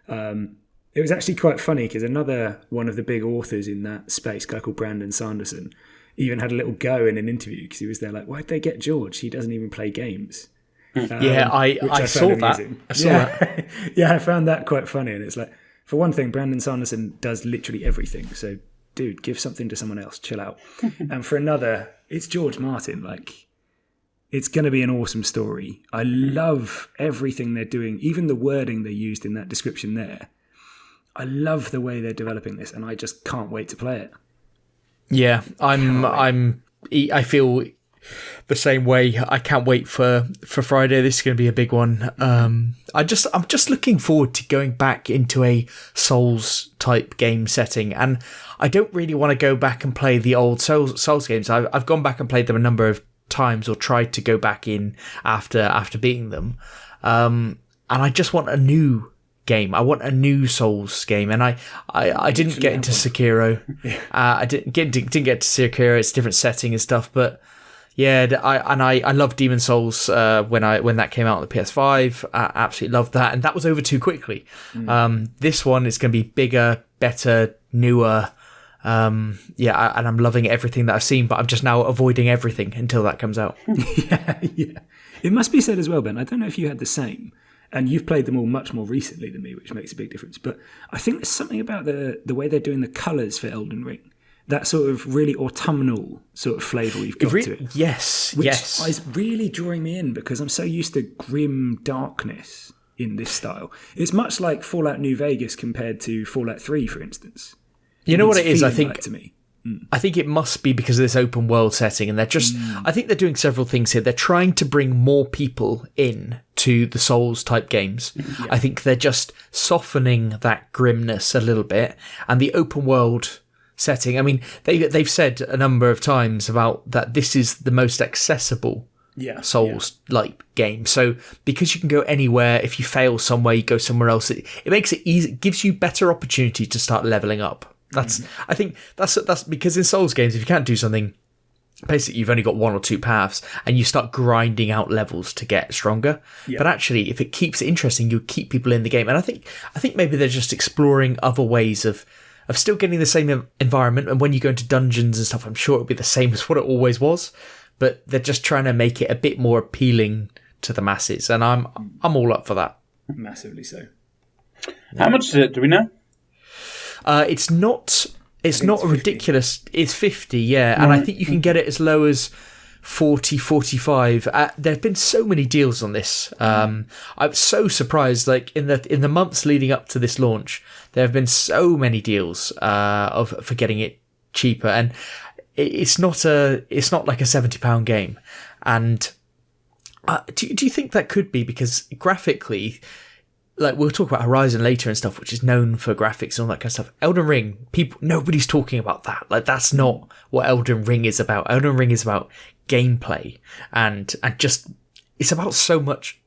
It was actually quite funny because another one of the big authors in that space, a guy called Brandon Sanderson, even had a little go in an interview because he was there like, why'd they get George? He doesn't even play games.
I saw that.
Yeah, I found that quite funny, and it's like, for one thing, Brandon Sanderson does literally everything. So, dude, give something to someone else. Chill out. And for another, it's George Martin. Like, it's going to be an awesome story. I love everything they're doing, even the wording they used in that description there. I love the way they're developing this, and I just can't wait to play it.
Yeah, I feel the same way. I can't wait for Friday. This is going to be a big one. I'm just looking forward to going back into a Souls type game setting, and I don't really want to go back and play the old Souls games. I've gone back and played them a number of times, or tried to go back in after beating them, and I just want a new game. I want a new Souls game, and I didn't get into Sekiro. I didn't get to Sekiro. It's a different setting and stuff, but yeah, I love Demon Souls when that came out on the PS5. I absolutely loved that, and that was over too quickly. This one is going to be bigger, better, newer. And I'm loving everything that I've seen, but I'm just now avoiding everything until that comes out.
Yeah. It must be said as well, Ben, I don't know if you had the same, and you've played them all much more recently than me, which makes a big difference, but I think there's something about the way they're doing the colours for Elden Ring, that sort of really autumnal sort of flavour we've got to it.
Yes,
which is really drawing me in, because I'm so used to grim darkness in this style. It's much like Fallout New Vegas compared to Fallout 3, for instance.
You know what it is, I think,
to me.
I think it must be because of this open world setting, and they're just, I think they're doing several things here. They're trying to bring more people in to the Souls type games. Yeah. I think they're just softening that grimness a little bit, and the open world setting. I mean, they've said a number of times about that this is the most accessible Souls like game. So because you can go anywhere, if you fail somewhere, you go somewhere else. It makes it easy. It gives you better opportunity to start leveling up. I think that's because in Souls games, if you can't do something, basically you've only got one or two paths, and you start grinding out levels to get stronger. Yeah. But actually, if it keeps it interesting, you keep people in the game. And I think maybe they're just exploring other ways of still getting the same environment. And when you go into dungeons and stuff, I'm sure it'll be the same as what it always was. But they're just trying to make it a bit more appealing to the masses, and I'm all up for that.
Massively so.
How much is it? Do we know?
It's not ridiculous. It's 50, yeah, and I think you can get it as low as 40, 45. There have been so many deals on this. I'm so surprised. Like in the months leading up to this launch, there have been so many deals for getting it cheaper, and it's not like a £70 game. And do you think that could be because graphically? Like, we'll talk about Horizon later and stuff, which is known for graphics and all that kind of stuff. Elden Ring, nobody's talking about that. Like, that's not what Elden Ring is about. Elden Ring is about gameplay and just, it's about so much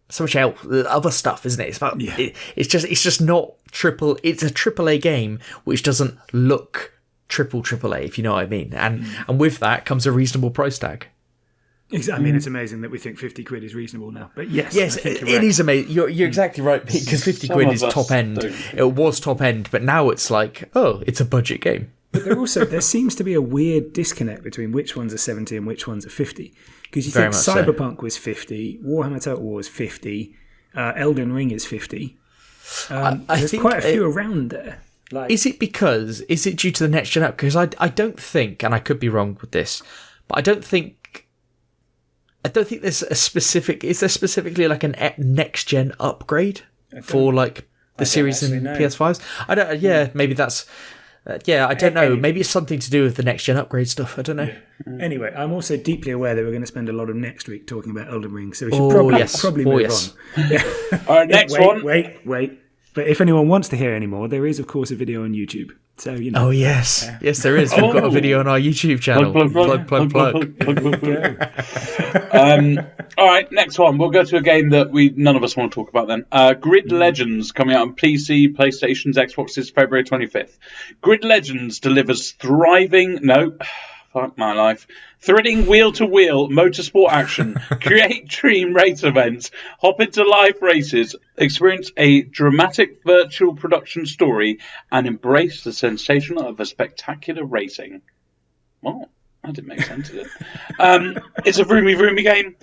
other stuff, isn't it? It's about it's just not triple. It's a AAA game which doesn't look AAA, if you know what I mean. And with that comes a reasonable price tag.
I mean, it's amazing that we think 50 quid is reasonable now. But yes,
it is amazing. You're exactly right, Pete, because 50 quid is top end. It was top end, but now it's like, it's a budget game.
But there seems to be a weird disconnect between which ones are 70 and which ones are 50. Because you think Cyberpunk was 50, Warhammer Total War was 50, Elden Ring is 50. There's quite a few around there.
Is it due to the next gen up? Because I don't think, and I could be wrong with this, but I don't think there's a specific. Is there specifically like a next gen upgrade for like the series and PS5s? I don't. Yeah, maybe that's. I don't know. Maybe it's something to do with the next gen upgrade stuff. I don't know.
Anyway, I'm also deeply aware that we're going to spend a lot of next week talking about Elden Ring, so we should probably move on. Yeah.
All right, next one.
Wait. But if anyone wants to hear any more, there is, of course, a video on YouTube. So, you know.
Oh, yes. Yes, there is. We've got a video on our YouTube channel.
Plug. All right, next one. We'll go to a game that none of us want to talk about then. Grid Legends, coming out on PC, PlayStations, Xboxes, February 25th. Grid Legends delivers thrilling wheel-to-wheel motorsport action, create dream race events, hop into live races, experience a dramatic virtual production story, and embrace the sensation of a spectacular racing. Well, that didn't make sense, did it? It's a vroomy game.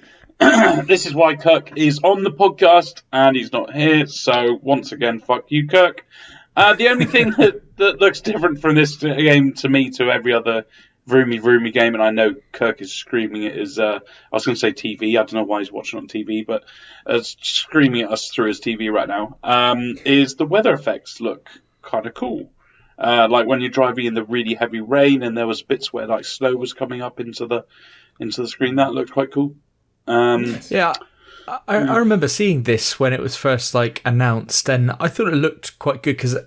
This is why Kirk is on the podcast, and he's not here, so once again, fuck you, Kirk. The only thing that looks different from this game to me to every other vroomy game, and I know Kirk is screaming it, is I was going to say TV. I don't know why he's watching on TV, but screaming at us through his TV right now, is the weather effects look kind of cool. Like when you're driving in the really heavy rain, and there was bits where like snow was coming up into the screen. That looked quite cool.
I remember seeing this when it was first like announced, and I thought it looked quite good because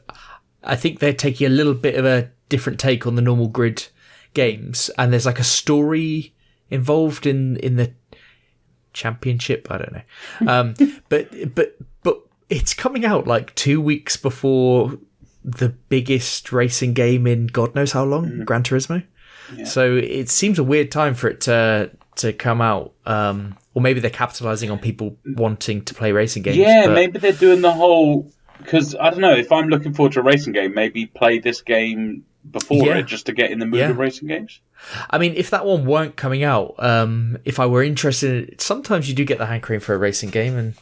I think they're taking a little bit of a different take on the normal Grid games, and there's like a story involved in the championship. I don't know, but it's coming out like 2 weeks before the biggest racing game in God knows how long, Gran Turismo. Yeah. So it seems a weird time for it to come out, or maybe they're capitalizing on people wanting to play racing games.
Yeah, maybe they're doing the whole, because I don't know, if I'm looking forward to a racing game, maybe play this game before it, just to get in the mood of racing games.
I mean, if that one weren't coming out, if I were interested in it, sometimes you do get the hankering for a racing game, and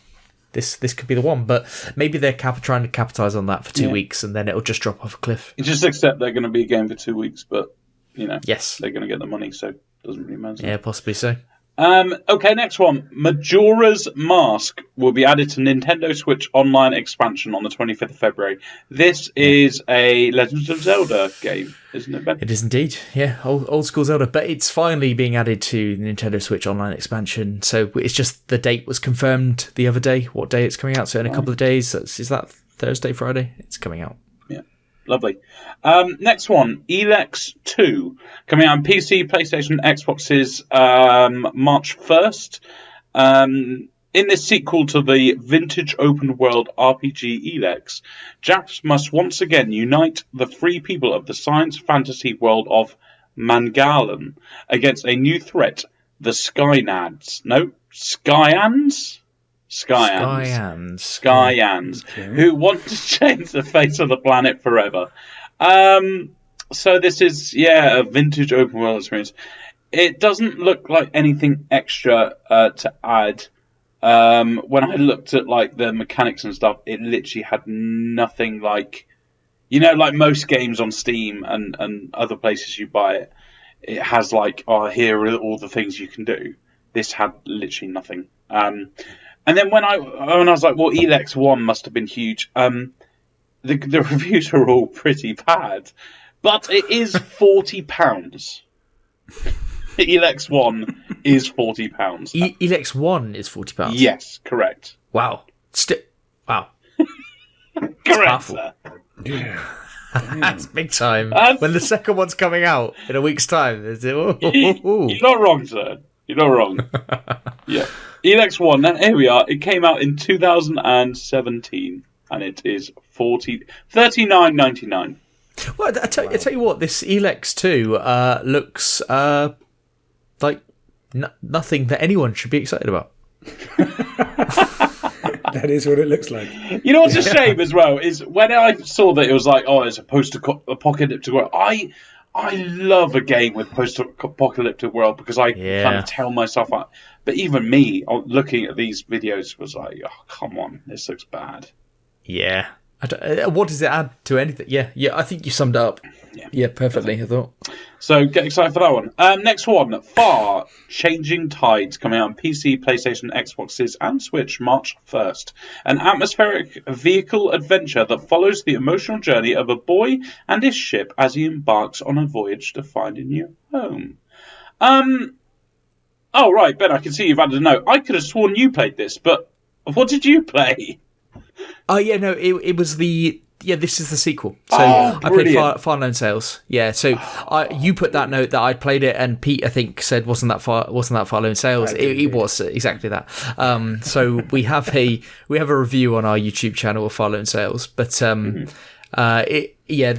this could be the one. But maybe they're trying to capitalize on that for 2 weeks, and then it'll just drop off a cliff.
You just accept they're going to be a game for 2 weeks, but
yes,
they're going to get the money, so it doesn't really matter.
Yeah, possibly so.
Okay, next one. Majora's Mask will be added to Nintendo Switch Online expansion on the 25th of February. This is a Legend of Zelda game, isn't it, Ben?
It is indeed, yeah. Old school Zelda, but it's finally being added to Nintendo Switch Online expansion. So it's just the date was confirmed the other day, what day it's coming out. So in a couple of days, is that Thursday, Friday? It's coming out.
Yeah, lovely. Next one, Elex 2, coming out on PC, PlayStation, Xboxes, March 1st. In this sequel to the vintage open world RPG Elex, Japs must once again unite the free people of the science fantasy world of Mangalan against a new threat, the Skyans. No, Skyans? Skyans, who want to change the face of the planet forever. So this is, a vintage open world experience. It doesn't look like anything extra to add. When I looked at like the mechanics and stuff, it literally had nothing like, like most games on Steam and other places you buy it. It has like, here are all the things you can do. This had literally nothing. And then when I was like, well, Elex 1 must have been huge. The reviews are all pretty bad, but it is £40. Elex 1 is £40.
Elex 1 is £40?
Yes, correct.
Wow. Wow.
Correct, sir.
Yeah.
That's big time. When the second one's coming out in a week's time.
You're not wrong, sir. You're not wrong. Yeah. Elex 1, and here we are. It came out in 2017, and it is $39.99.
Well, I tell you what, this Elex 2 looks like nothing that anyone should be excited about.
That is what it looks like.
You know what's a shame as well is when I saw that it was like, it's a post-apocalyptic world. I love a game with post-apocalyptic world because I kind of tell myself out. But even me, looking at these videos, was like, oh, come on, this looks bad.
Yeah. What does it add to anything? Yeah, I think you summed it up. Yeah, perfectly, I thought.
So get excited for that one. Next one, Far Changing Tides, coming out on PC, PlayStation, Xboxes, and Switch March 1st. An atmospheric vehicle adventure that follows the emotional journey of a boy and his ship as he embarks on a voyage to find a new home. Oh, right, Ben, I can see you've added a note. I could have sworn you played this, but what did you play?
Oh, yeah, no, it was the... Yeah, this is the sequel. So I played Far Lone Sails. Yeah, so you put that note that I'd played it, and Pete, I think, said wasn't that Far Lone Sails. It was exactly that. So we have a review on our YouTube channel of Far Lone Sails, but the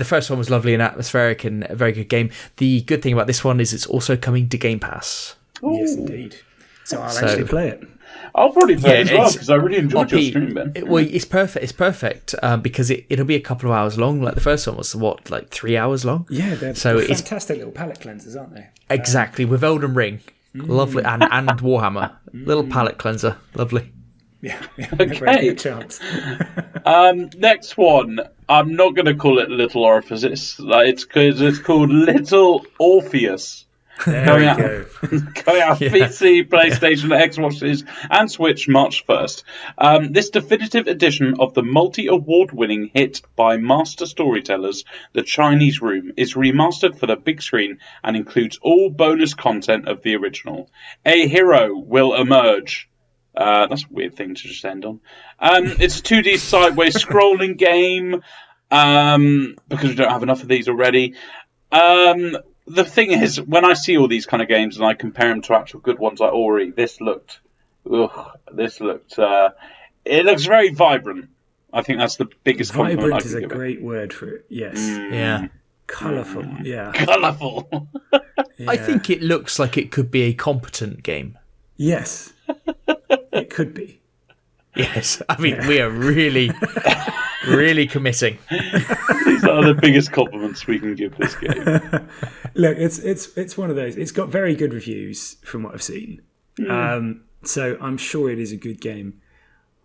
first one was lovely and atmospheric and a very good game. The good thing about this one is it's also coming to Game Pass.
Ooh. Yes, indeed. So I'll actually play it.
I'll probably play it as well because I really enjoyed your stream, Ben.
It's perfect. It's perfect because it'll be a couple of hours long. Like the first one was 3 hours long?
Yeah, they're fantastic little palette cleansers, aren't they?
Exactly, with Elden Ring, lovely, and Warhammer, little palette cleanser, lovely.
Yeah.
Okay.
Chance.
Next one. I'm not going to call it Little Orifices. It's called Little Orpheus. Going out PC, PlayStation, Xboxes, and Switch March 1st. This definitive edition of the multi-award-winning hit by master storytellers, The Chinese Room, is remastered for the big screen and includes all bonus content of the original. A hero will emerge. That's a weird thing to just end on. It's a 2D sideways scrolling game because we don't have enough of these already. The thing is, when I see all these kind of games and I compare them to actual good ones like Ori, it looks very vibrant. I think that's the biggest compliment I can give it.
Vibrant is a great word for it, yes.
Yeah.
Colourful, yeah.
Colourful.
Yeah.
I think it looks like it could be a competent game.
Yes. It could be.
Yes, I mean, we are really, really committing.
These are the biggest compliments we can give this game.
Look, it's one of those. It's got very good reviews from what I've seen. So I'm sure it is a good game.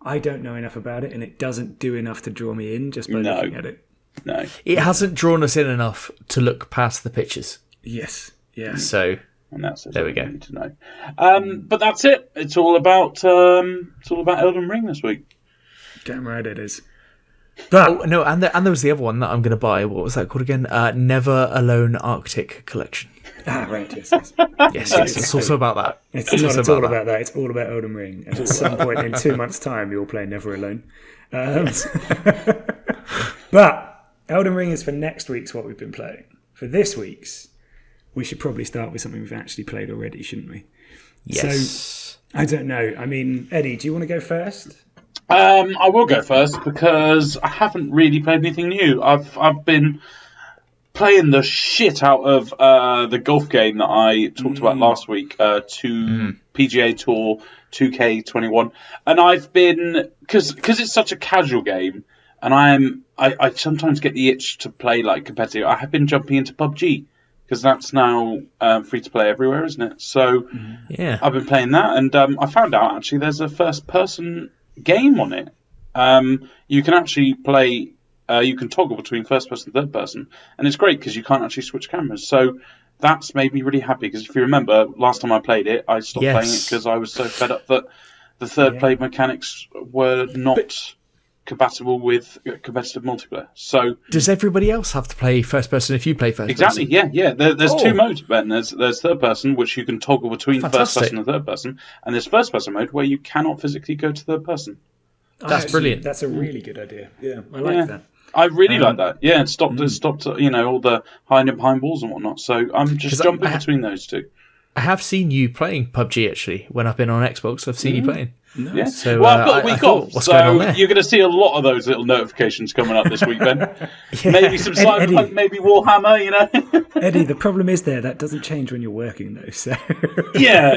I don't know enough about it, and it doesn't do enough to draw me in just by looking at it.
No.
It hasn't drawn us in enough to look past the pictures.
Yes, yeah.
So...
And that's
there we go.
Need to know. But that's it. It's all about Elden Ring this week.
Damn right it is. But
and there was the other one that I'm going to buy. What was that called again? Never Alone Arctic Collection.
Right. Yes.
Yes. It's also about that.
It's not at all about that. It's all about Elden Ring. And at some point in 2 months' time, you'll play Never Alone. But Elden Ring is for next week's what we've been playing. For this week's, we should probably start with something we've actually played already, shouldn't we?
Yes.
So, I don't know. I mean, Eddie, do you want to go first?
I will go first because I haven't really played anything new. I've been playing the shit out of the golf game that I talked about last week, PGA Tour 2K21, and I've been because it's such a casual game, and I sometimes get the itch to play like competitive. I have been jumping into PUBG. Because that's now free to play everywhere, isn't it? So
yeah,
I've been playing that, and I found out actually there's a first-person game on it. You can actually play, you can toggle between first-person and third-person, and it's great because you can't actually switch cameras. So that's made me really happy. Because if you remember, last time I played it, I stopped playing it because I was so fed up that the third-play mechanics were not compatible with competitive multiplayer. So
does everybody else have to play first person if you play first
person?
Exactly,
yeah. There's two modes, Ben. There's third person, which you can toggle between first person and third person, and there's first person mode where you cannot physically go to third person.
That's brilliant.
That's a really good idea. Yeah, I like that.
I really like that. Yeah, it stopped all the hiding behind walls and whatnot. So I'm just jumping between those two.
I have seen you playing PUBG actually. When I've been on Xbox, I've seen you playing.
Nice.
Yeah.
So,
Well, I've got a week off,
what's going on
so
there?
you're going to see a lot of those little notifications coming up this week, Ben. Maybe some Cyberpunk, maybe Warhammer, you know.
Eddie, the problem is that doesn't change when you're working, though. So
Yeah.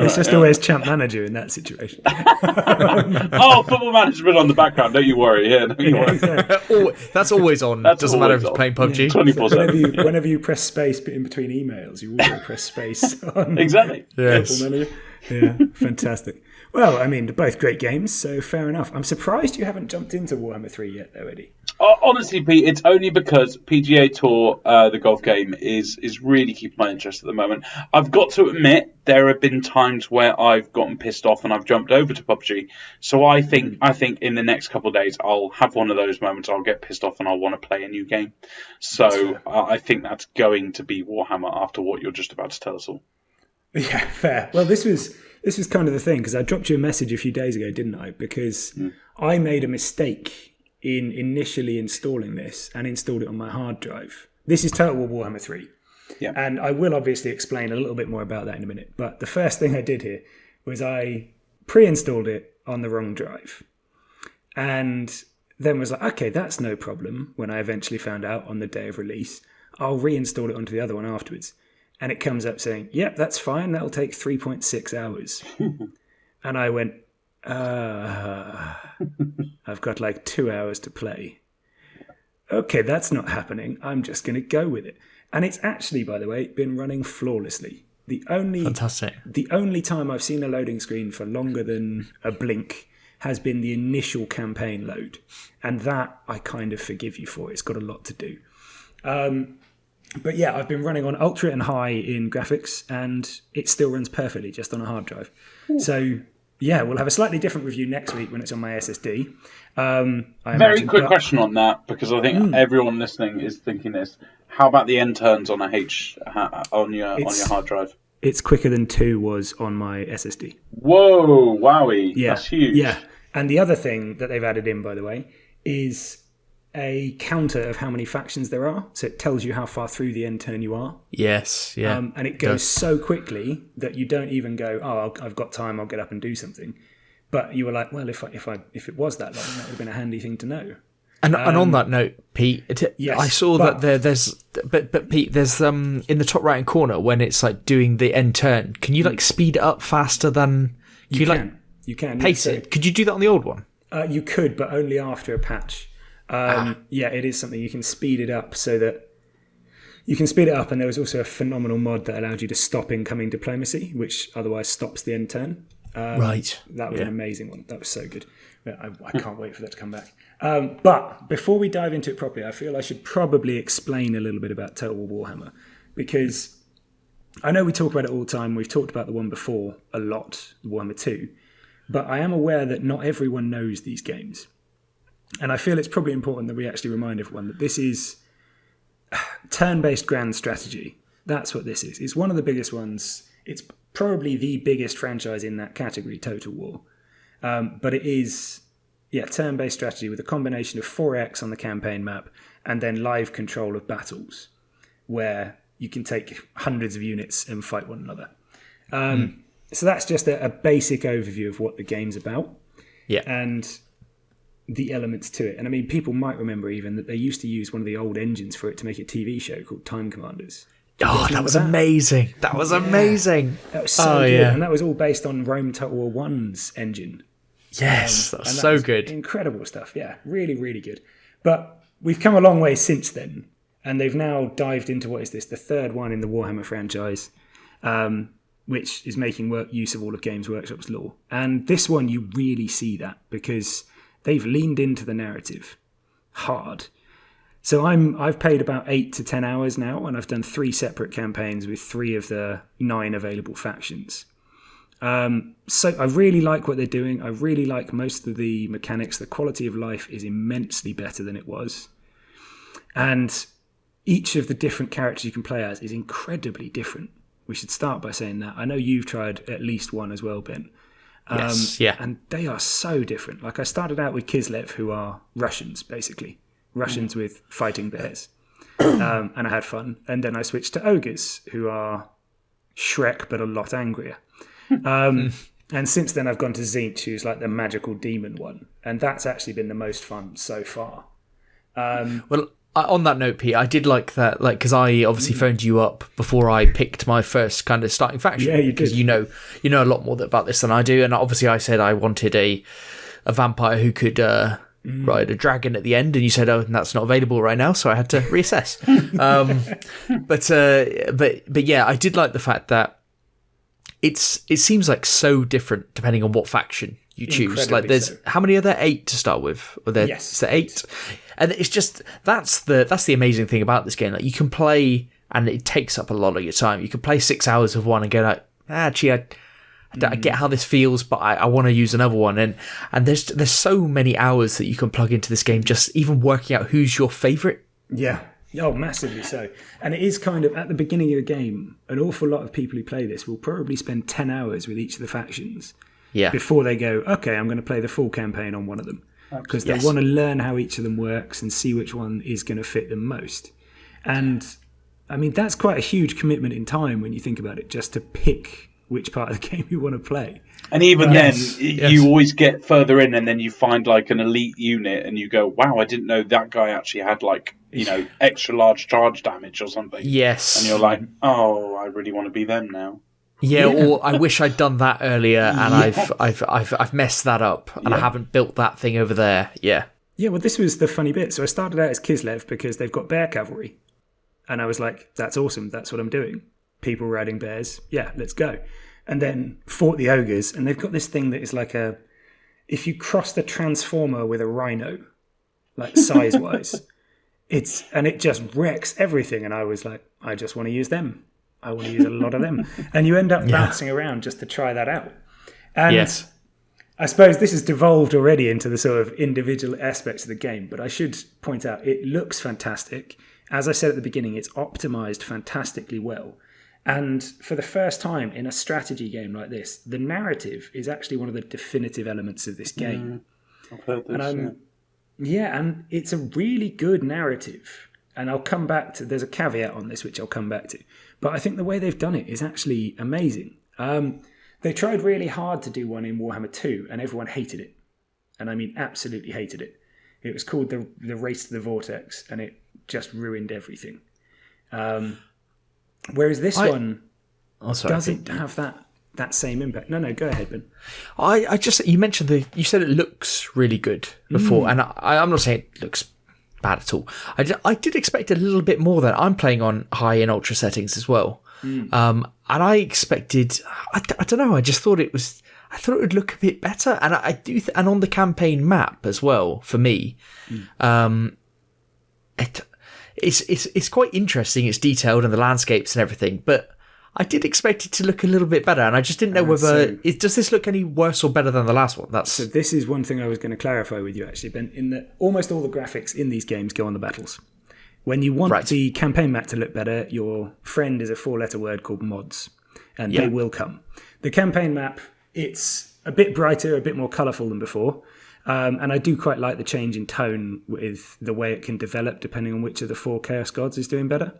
it's just always champ manager in that situation.
Football management's on the background. Don't you worry. Yeah, don't you worry.
Exactly.
That's always on. Doesn't matter if you're playing PUBG.
24/7.
Whenever you press space in between emails, you also press space on
Exactly.
Yes.
Football Manager. Yeah, fantastic. Well, I mean, they're both great games, so fair enough. I'm surprised you haven't jumped into Warhammer 3 yet, though, Eddie.
Honestly, Pete, it's only because PGA Tour, the golf game, is really keeping my interest at the moment. I've got to admit, there have been times where I've gotten pissed off and I've jumped over to PUBG. So I think in the next couple of days, I'll have one of those moments. I'll get pissed off and I'll want to play a new game. So I think that's going to be Warhammer after what you're just about to tell us all.
Yeah, fair. Well, this was kind of the thing, because I dropped you a message a few days ago, didn't I? Because I made a mistake in initially installing this and installed it on my hard drive. This is Total War Warhammer 3.
Yeah.
And I will obviously explain a little bit more about that in a minute. But the first thing I did here was I pre-installed it on the wrong drive. And then was like, okay, that's no problem. When I eventually found out on the day of release, I'll reinstall it onto the other one afterwards. And it comes up saying, yep, that's fine. That'll take 3.6 hours. And I went, I've got like 2 hours to play. Okay, that's not happening. I'm just going to go with it. And it's actually, by the way, been running flawlessly.
Fantastic.
The only time I've seen a loading screen for longer than a blink has been the initial campaign load. And that I kind of forgive you for. It's got a lot to do. But yeah, I've been running on ultra and high in graphics, and it still runs perfectly just on a hard drive. Ooh. So yeah, we'll have a slightly different review next week when it's on my SSD.
Very quick question on that, because I think everyone listening is thinking this. How about the end turns on on your hard drive?
It's quicker than 2 was on my SSD.
Whoa, wowie,
yeah.
That's huge.
Yeah, and the other thing that they've added in, by the way, is a counter of how many factions there are, so it tells you how far through the end turn you are.
Yes, yeah.
And it goes so quickly that you don't even go, I've got time, I'll get up and do something. But you were like, well, if it was that long, that would have been a handy thing to know.
And on that note, Pete,
yes,
I saw that there's Pete, there's in the top right hand corner when it's like doing the end turn. Can you like speed it up faster than
you can
pace it? Could you do that on the old one?
You could, but only after a patch. Yeah, it is something you can speed it up so that you can speed it up. And there was also a phenomenal mod that allowed you to stop incoming diplomacy, which otherwise stops the end turn.
Right.
That was an amazing one. That was so good. I can't wait for that to come back. But before we dive into it properly, I feel I should probably explain a little bit about Total War Warhammer, because I know we talk about it all the time. We've talked about the one before a lot, Warhammer 2, but I am aware that not everyone knows these games. And I feel it's probably important that we actually remind everyone that this is turn-based grand strategy. That's what this is. It's one of the biggest ones. It's probably the biggest franchise in that category, Total War. But it is, turn-based strategy with a combination of 4X on the campaign map and then live control of battles, where you can take hundreds of units and fight one another. So that's just a basic overview of what the game's about.
Yeah.
And the elements to it. And I mean, people might remember even that they used to use one of the old engines for it to make a TV show called Time Commanders.
Oh, that was amazing. That was amazing.
That was so good. Yeah. And that was all based on Rome Total War 1's engine.
Yes, that was so good.
Incredible stuff. Yeah, really, really good. But we've come a long way since then. And they've now dived into, what is this, the third one in the Warhammer franchise, which is making use of all of Games Workshop's lore. And this one, you really see that, because they've leaned into the narrative hard. So I've played about 8 to 10 hours now, and I've done 3 separate campaigns with 3 of the 9 available factions. So I really like what they're doing. I really like most of the mechanics. The quality of life is immensely better than it was. And each of the different characters you can play as is incredibly different. We should start by saying that. I know you've tried at least one as well, Ben.
Yes, yeah.
And they are so different. Like, I started out with Kislev, who are Russians, basically. Russians with fighting bears. And I had fun. And then I switched to Ogres, who are Shrek, but a lot angrier. And since then, I've gone to Zinch, who's like the magical demon one, and that's actually been the most fun so far.
Well, on that note, Pete, I did like that, like, because I obviously phoned you up before I picked my first kind of starting faction.
Yeah, you
because
did.
you know a lot more about this than I do, and obviously I said I wanted a vampire who could ride a dragon at the end, and you said, "Oh, that's not available right now," so I had to reassess. But yeah, I did like the fact that it seems like so different depending on what faction you choose.
Incredibly
like, there's
so.
how many are there? 8 to start with? Or there,
Yes.
is there 8? And it's just that's the amazing thing about this game. Like, you can play, and it takes up a lot of your time. You can play 6 hours of one and go like, actually, I get how this feels, but I want to use another one. And there's so many hours that you can plug into this game, just even working out who's your favourite.
Yeah. Oh, massively so. And it is kind of, at the beginning of the game, an awful lot of people who play this will probably spend 10 hours with each of the factions before they go, okay, I'm going to play the full campaign on one of them. Because they want to learn how each of them works and see which one is going to fit them most. And, I mean, that's quite a huge commitment in time when you think about it, just to pick which part of the game you want to play.
And even you always get further in, and then you find like an elite unit, and you go, "Wow, I didn't know that guy actually had like extra large charge damage or something."
Yes,
and you're like, "Oh, I really want to be them now."
Yeah, or I wish I'd done that earlier, and I've messed that up, and I haven't built that thing over there. Yeah.
Yeah, well, this was the funny bit. So I started out as Kislev because they've got bear cavalry, and I was like, "That's awesome. That's what I'm doing. People riding bears. Yeah, let's go." And then fought the ogres, and they've got this thing that is like if you cross the Transformer with a rhino, like size-wise, it just wrecks everything. And I was like, I just want to use them. I want to use a lot of them. And you end up bouncing around just to try that out. And I suppose this has devolved already into the sort of individual aspects of the game, but I should point out it looks fantastic. As I said at the beginning, it's optimized fantastically well. And for the first time in a strategy game like this, the narrative is actually one of the definitive elements of this game.
I've heard this,
and it's a really good narrative. And I'll come back to, there's a caveat on this, which I'll come back to. But I think the way they've done it is actually amazing. They tried really hard to do one in Warhammer 2, and everyone hated it. And I mean, absolutely hated it. It was called the Race to the Vortex, and it just ruined everything. Whereas this one doesn't have that same impact. No, go ahead, Ben.
You mentioned you said it looks really good before, and I'm not saying it looks bad at all. I did expect a little bit more than I'm playing on high and ultra settings as well. And I expected, I don't know, I just thought it would look a bit better, and I do, and on the campaign map as well for me, It's quite interesting. It's detailed and the landscapes and everything, but I did expect it to look a little bit better, and I just didn't know whether does this look any worse or better than the last one.
So this is one thing I was going to clarify with you actually, Ben. In that almost all the graphics in these games go on the battles. When you want the campaign map to look better, your friend is a 4-letter word called mods, and they will come. The campaign map, it's a bit brighter, a bit more colourful than before. And I do quite like the change in tone with the way it can develop depending on which of the 4 Chaos Gods is doing better.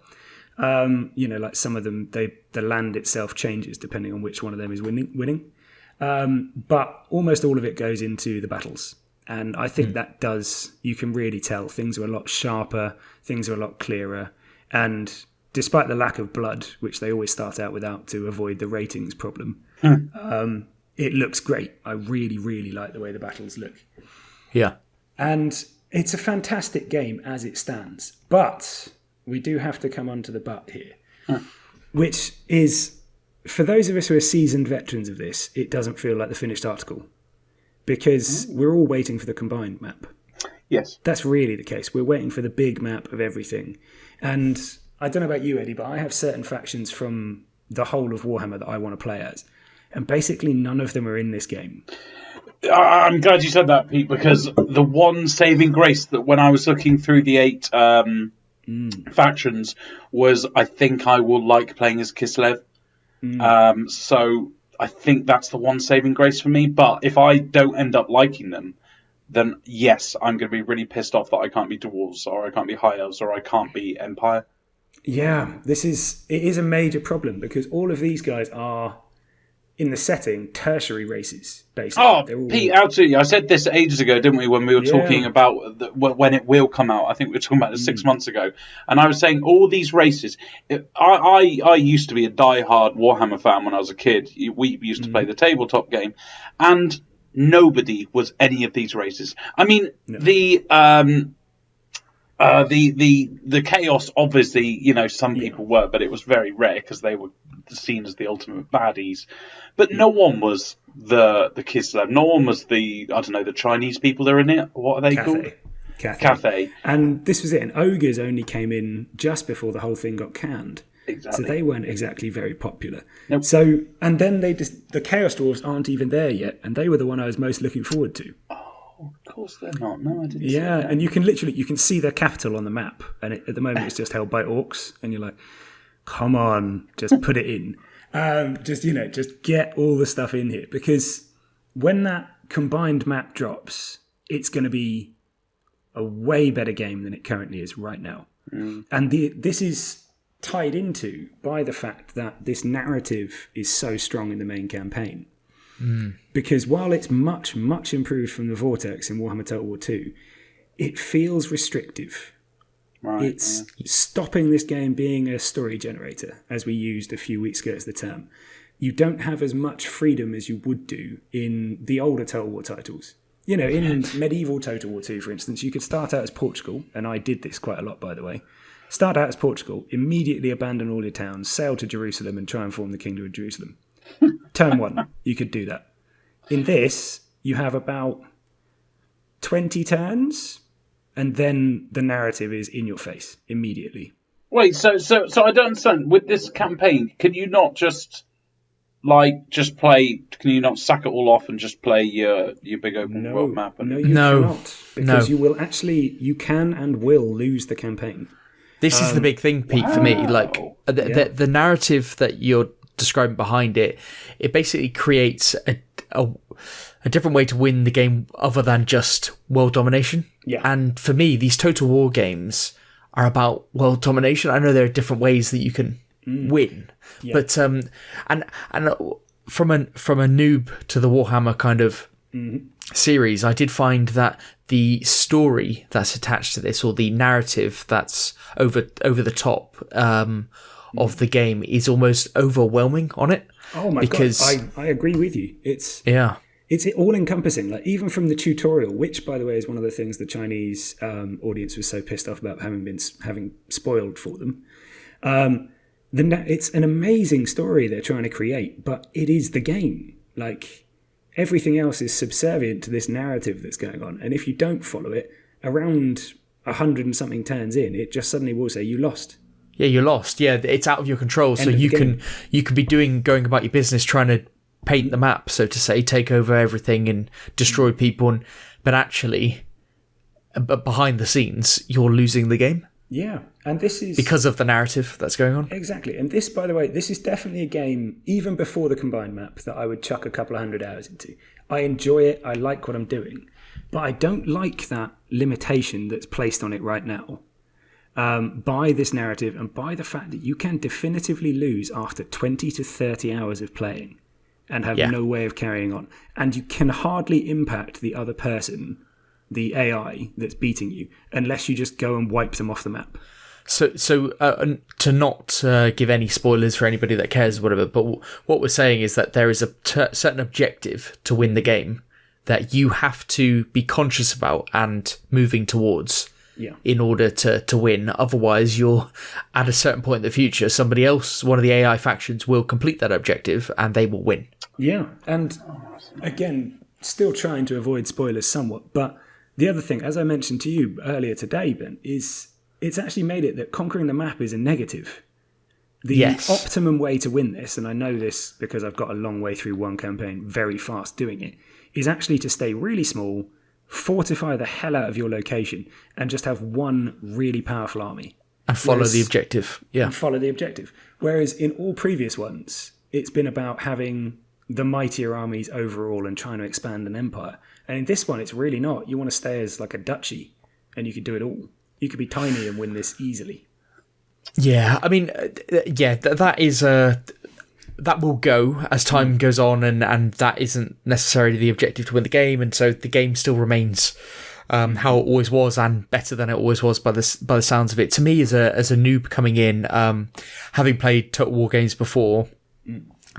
Like some of them, the land itself changes depending on which one of them is winning. But almost all of it goes into the battles. And I think that you can really tell things are a lot sharper, things are a lot clearer. And despite the lack of blood, which they always start out without to avoid the ratings problem, it looks great. I really, really like the way the battles look.
Yeah.
And it's a fantastic game as it stands. But we do have to come on to the but here, which is, for those of us who are seasoned veterans of this, it doesn't feel like the finished article. Because we're all waiting for the combined map.
Yes.
That's really the case. We're waiting for the big map of everything. And I don't know about you, Eddie, but I have certain factions from the whole of Warhammer that I want to play as. And basically none of them are in this game.
I'm glad you said that, Pete, because the one saving grace that when I was looking through the 8 factions was I think I will like playing as Kislev. So I think that's the one saving grace for me. But if I don't end up liking them, then yes, I'm going to be really pissed off that I can't be Dwarves, or I can't be High Elves, or I can't be Empire.
Yeah, it is a major problem because all of these guys are in the setting tertiary races, basically.
Oh, Pete, absolutely. I said this ages ago, didn't we, when we were talking about when it will come out? I think we were talking about it 6 months ago. And I was saying all these races. I used to be a diehard Warhammer fan when I was a kid. We used to play the tabletop game. And nobody was any of these races. I mean, the chaos, obviously, some people were, but it was very rare because they were seen as the ultimate baddies. But no one was the Kislev. No one was the Chinese people that are in it. What are they called? Cathay.
And this was it. And ogres only came in just before the whole thing got canned.
Exactly.
So they weren't exactly very popular.
Nope.
So, and then the Chaos Dwarves aren't even there yet, and they were the one I was most looking forward to.
Oh, of course they're not. No, I didn't.
Yeah, and you can see their capital on the map, and at the moment it's just held by orcs, and you're like, come on, just put it in. Just get all the stuff in here, because when that combined map drops, it's going to be a way better game than it currently is right now. And this is tied into by the fact that this narrative is so strong in the main campaign. Because while it's much, much improved from the Vortex in Warhammer Total War 2, it feels restrictive.
Right,
it's stopping this game being a story generator, as we used a few weeks ago as the term. You don't have as much freedom as you would do in the older Total War titles. In medieval Total War 2, for instance, you could start out as Portugal, and I did this quite a lot, by the way. Start out as Portugal, immediately abandon all your towns, sail to Jerusalem and try and form the Kingdom of Jerusalem. Turn 1, you could do that. In this, you have about 20 turns, and then the narrative is in your face immediately.
Wait, so I don't understand. With this campaign, can you not just play? Can you not sack it all off and just play your big open world map?
No, you cannot, because you can and will lose the campaign.
This is the big thing, Pete, for me. Like the narrative that you're describing behind it, it basically creates a different way to win the game other than just world domination.
Yeah.
And for me, these Total War games are about world domination. I know there are different ways that you can win, but and from a noob to the Warhammer kind of series, I did find that the story that's attached to this, or the narrative that's over the top of the game, is almost overwhelming on it.
Oh my god! I agree with you. It's all encompassing. Like, even from the tutorial, which, by the way, is one of the things the Chinese audience was so pissed off about having spoiled for them. It's an amazing story they're trying to create, but it is the game. Like, everything else is subservient to this narrative that's going on, and if you don't follow it, around 100 and something turns in, it just suddenly will say you lost.
Yeah, you're lost. Yeah, it's out of your control. So you can be going about your business, trying to paint the map, so to say, take over everything and destroy people, but actually, behind the scenes, you're losing the game.
Yeah, and this is
because of the narrative that's going on.
Exactly, and this, by the way, this is definitely a game, even before the combined map, that I would chuck a couple of 100 hours into. I enjoy it, I like what I'm doing, but I don't like that limitation that's placed on it right now. By this narrative and by the fact that you can definitively lose after 20 to 30 hours of playing and have no way of carrying on. And you can hardly impact the other person, the AI that's beating you, unless you just go and wipe them off the map.
So to not give any spoilers for anybody that cares or whatever, but what we're saying is that there is a certain objective to win the game that you have to be conscious about and moving towards.
Yeah.
In order to win. Otherwise, you're at a certain point in the future, somebody else, one of the AI factions, will complete that objective and they will win.
Yeah. And again, still trying to avoid spoilers somewhat. But the other thing, as I mentioned to you earlier today, Ben, is it's actually made it that conquering the map is a negative. The optimum way to win this, and I know this because I've got a long way through one campaign very fast doing it, is actually to stay really small, fortify the hell out of your location, and just have one really powerful army.
And follow the objective. Yeah.
And follow the objective. Whereas in all previous ones, it's been about having the mightier armies overall and trying to expand an empire. And in this one, it's really not. You want to stay as like a duchy, and you could do it all. You could be tiny and win this easily.
Yeah, I mean, that is that will go as time goes on, and that isn't necessarily the objective to win the game, and so the game still remains how it always was, and better than it always was by the sounds of it. To me, as a noob coming in, having played Total War games before,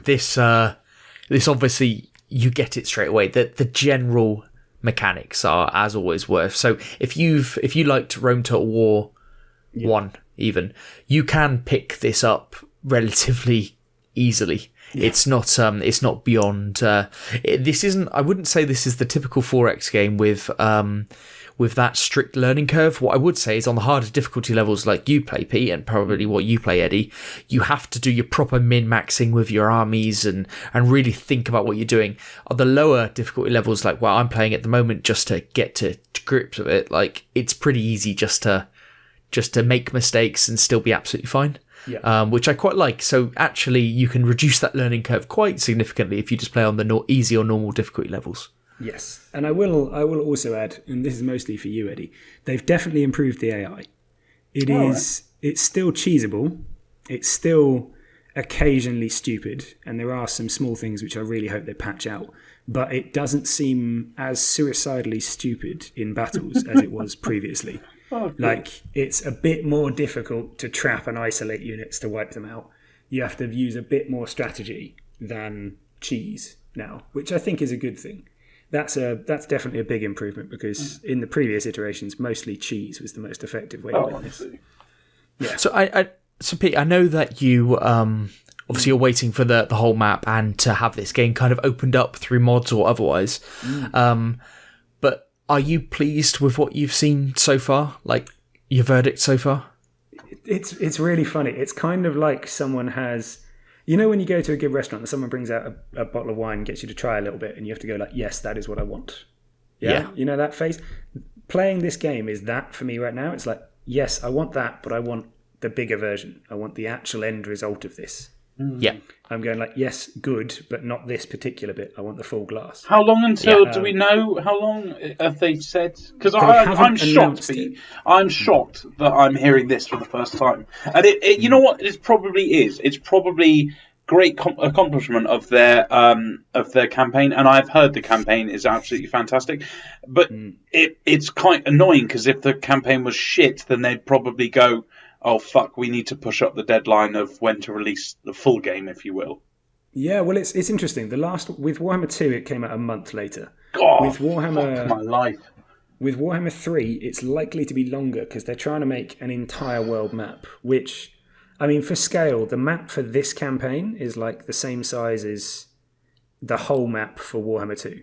this obviously you get it straight away. The general mechanics are as always were. So if you liked Rome Total War 1 even, you can pick this up relatively easily. Yeah. It's not beyond this isn't, I wouldn't say this is the typical 4X game with that strict learning curve. What I would say is on the harder difficulty levels like you play, Pete, and probably what you play, Eddie, you have to do your proper min-maxing with your armies and really think about what you're doing. On the lower difficulty levels, like what I'm playing at the moment, just to get to grips with it, like it's pretty easy just to make mistakes and still be absolutely fine. Yeah. Which I quite like. So actually, you can reduce that learning curve quite significantly if you just play on the easy or normal difficulty levels.
Yes, and I will also add, and this is mostly for you, Eddie, they've definitely improved the AI. It's still cheesable, it's still occasionally stupid, and there are some small things which I really hope they patch out, but it doesn't seem as suicidally stupid in battles as it was previously. Like, it's a bit more difficult to trap and isolate units to wipe them out. You have to use a bit more strategy than cheese now, which I think is a good thing. That's definitely a big improvement, because in the previous iterations, mostly cheese was the most effective way to win this. Yeah.
So Pete, I know that you obviously you're waiting for the whole map and to have this game kind of opened up through mods or otherwise. But are you pleased with what you've seen so far? Like your verdict so far?
It's really funny. It's kind of like someone has. You know when you go to a good restaurant and someone brings out a bottle of wine and gets you to try a little bit, and you have to go like, yes, that is what I want. Yeah. You know that phase? Playing this game is that for me right now. It's like, yes, I want that, but I want the bigger version. I want the actual end result of this.
Yeah.
I'm going like, yes, good, but not this particular bit. I want the full glass.
How long until, do we know how long have they said? Because I'm shocked, Pete. I'm shocked that I'm hearing this for the first time. And you know what it probably is? It's probably great accomplishment of their campaign, and I've heard the campaign is absolutely fantastic. But it's quite annoying, because if the campaign was shit, then they'd probably go, oh fuck, we need to push up the deadline of when to release the full game, if you will.
Yeah, well, it's interesting. With Warhammer 2, it came out a month later.
God,
with Warhammer,
fuck my life.
With Warhammer 3, it's likely to be longer, because they're trying to make an entire world map, which, I mean, for scale, the map for this campaign is like the same size as the whole map for Warhammer 2.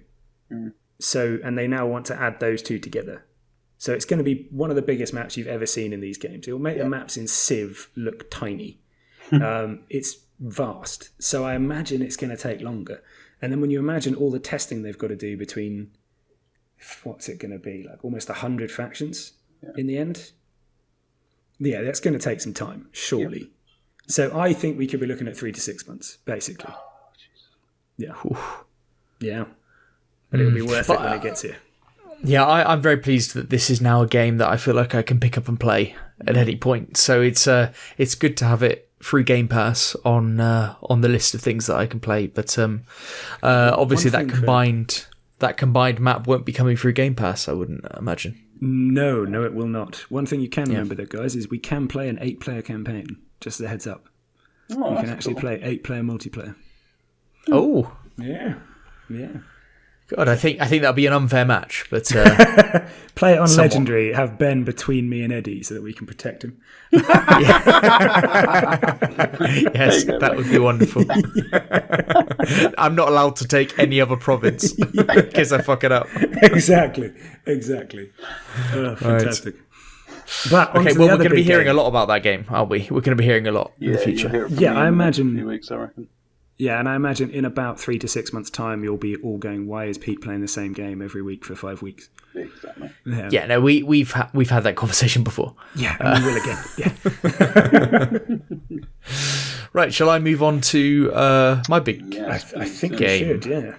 So, and they now want to add those two together. So it's going to be one of the biggest maps you've ever seen in these games. It will make the maps in Civ look tiny. It's vast. So I imagine it's going to take longer. And then when you imagine all the testing they've got to do between, what's it going to be, like almost 100 factions in the end? Yeah, that's going to take some time, surely. Yeah. So I think we could be looking at 3 to 6 months, basically. Yeah. Yeah. But it'll be worth it when it gets here.
Yeah, I'm very pleased that this is now a game that I feel like I can pick up and play at any point. So it's good to have it through Game Pass on the list of things that I can play. But obviously that combined map won't be coming through Game Pass, I wouldn't imagine.
No, it will not. One thing you can remember though, guys, is we can play an 8-player campaign. Just a heads up. You can actually play 8-player multiplayer.
Oh.
Yeah.
God, I think that'll be an unfair match, but
play it on Legendary. Have Ben between me and Eddie so that we can protect him.
Yes, that would be wonderful. I'm not allowed to take any other province because I fuck it up.
Exactly. Fantastic. Right. But
okay, well, we're going to be hearing a lot about that game, aren't we? We're going to be hearing a lot in the future.
I imagine.
A few weeks, I reckon.
Yeah, and I imagine in about 3 to 6 months' time, you'll be all going, "Why is Pete playing the same game every week for 5 weeks?"
Exactly.
Yeah, no, we've had that conversation before.
Yeah, and we will again. Yeah.
Right, shall I move on to my big
I think
game?
You should. Yeah.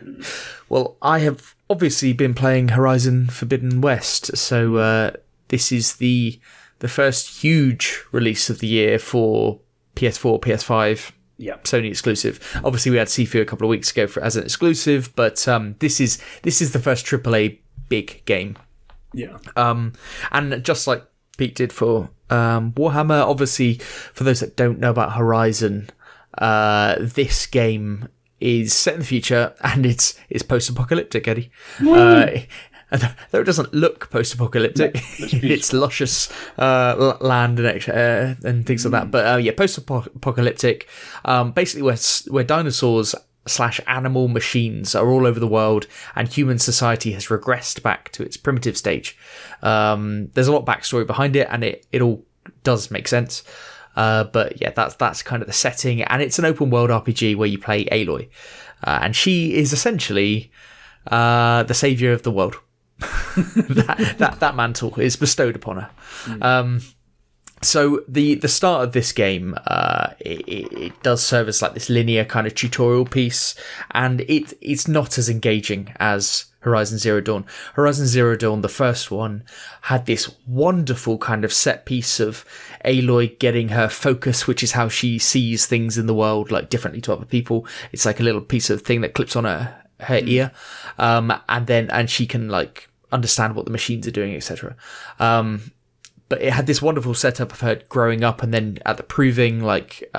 Well, I have obviously been playing Horizon Forbidden West, so this is the the first huge release of the year for PS4, PS5.
Yeah,
Sony exclusive. Obviously, we had Sifu a couple of weeks ago as an exclusive, but this is the first AAA big game.
Yeah.
And just like Pete did for Warhammer, obviously, for those that don't know about Horizon, this game is set in the future, and it's post-apocalyptic, Eddie. Though it doesn't look post-apocalyptic, it's luscious land and things like that. But post-apocalyptic, basically where dinosaurs / animal machines are all over the world, and human society has regressed back to its primitive stage. There's a lot of backstory behind it, and it all does make sense. But yeah, that's kind of the setting, and it's an open world RPG where you play Aloy, and she is essentially the savior of the world. that mantle is bestowed upon her. So the start of this game, it does serve as like this linear kind of tutorial piece, and it's not as engaging as Horizon Zero Dawn. Horizon Zero Dawn, the first one, had this wonderful kind of set piece of Aloy getting her focus, which is how she sees things in the world, like differently to other people. It's like a little piece of thing that clips on her ear, and she can like understand what the machines are doing, etc. But it had this wonderful setup of her growing up, and then at the proving, like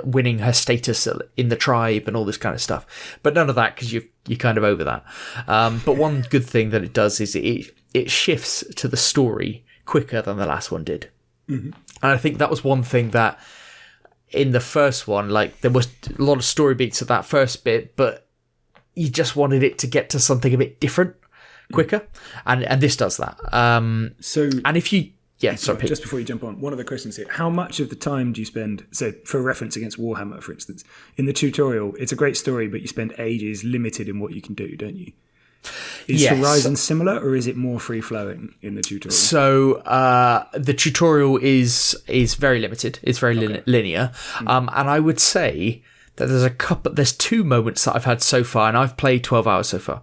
winning her status in the tribe and all this kind of stuff. But none of that, because you're kind of over that. But one good thing that it does is it shifts to the story quicker than the last one did. Mm-hmm. And I think that was one thing that in the first one, like there was a lot of story beats at that first bit, but you just wanted it to get to something a bit different quicker. And this does that. And if you... Yeah, sorry.
Just before you jump on, one of the questions here. How much of the time do you spend, so for reference against Warhammer, for instance, in the tutorial, it's a great story, but you spend ages limited in what you can do, don't you? Is Horizon similar, or is it more free-flowing in the tutorial?
So the tutorial is very limited. It's very linear. And I would say that there's two moments that I've had so far, and I've played 12 hours so far.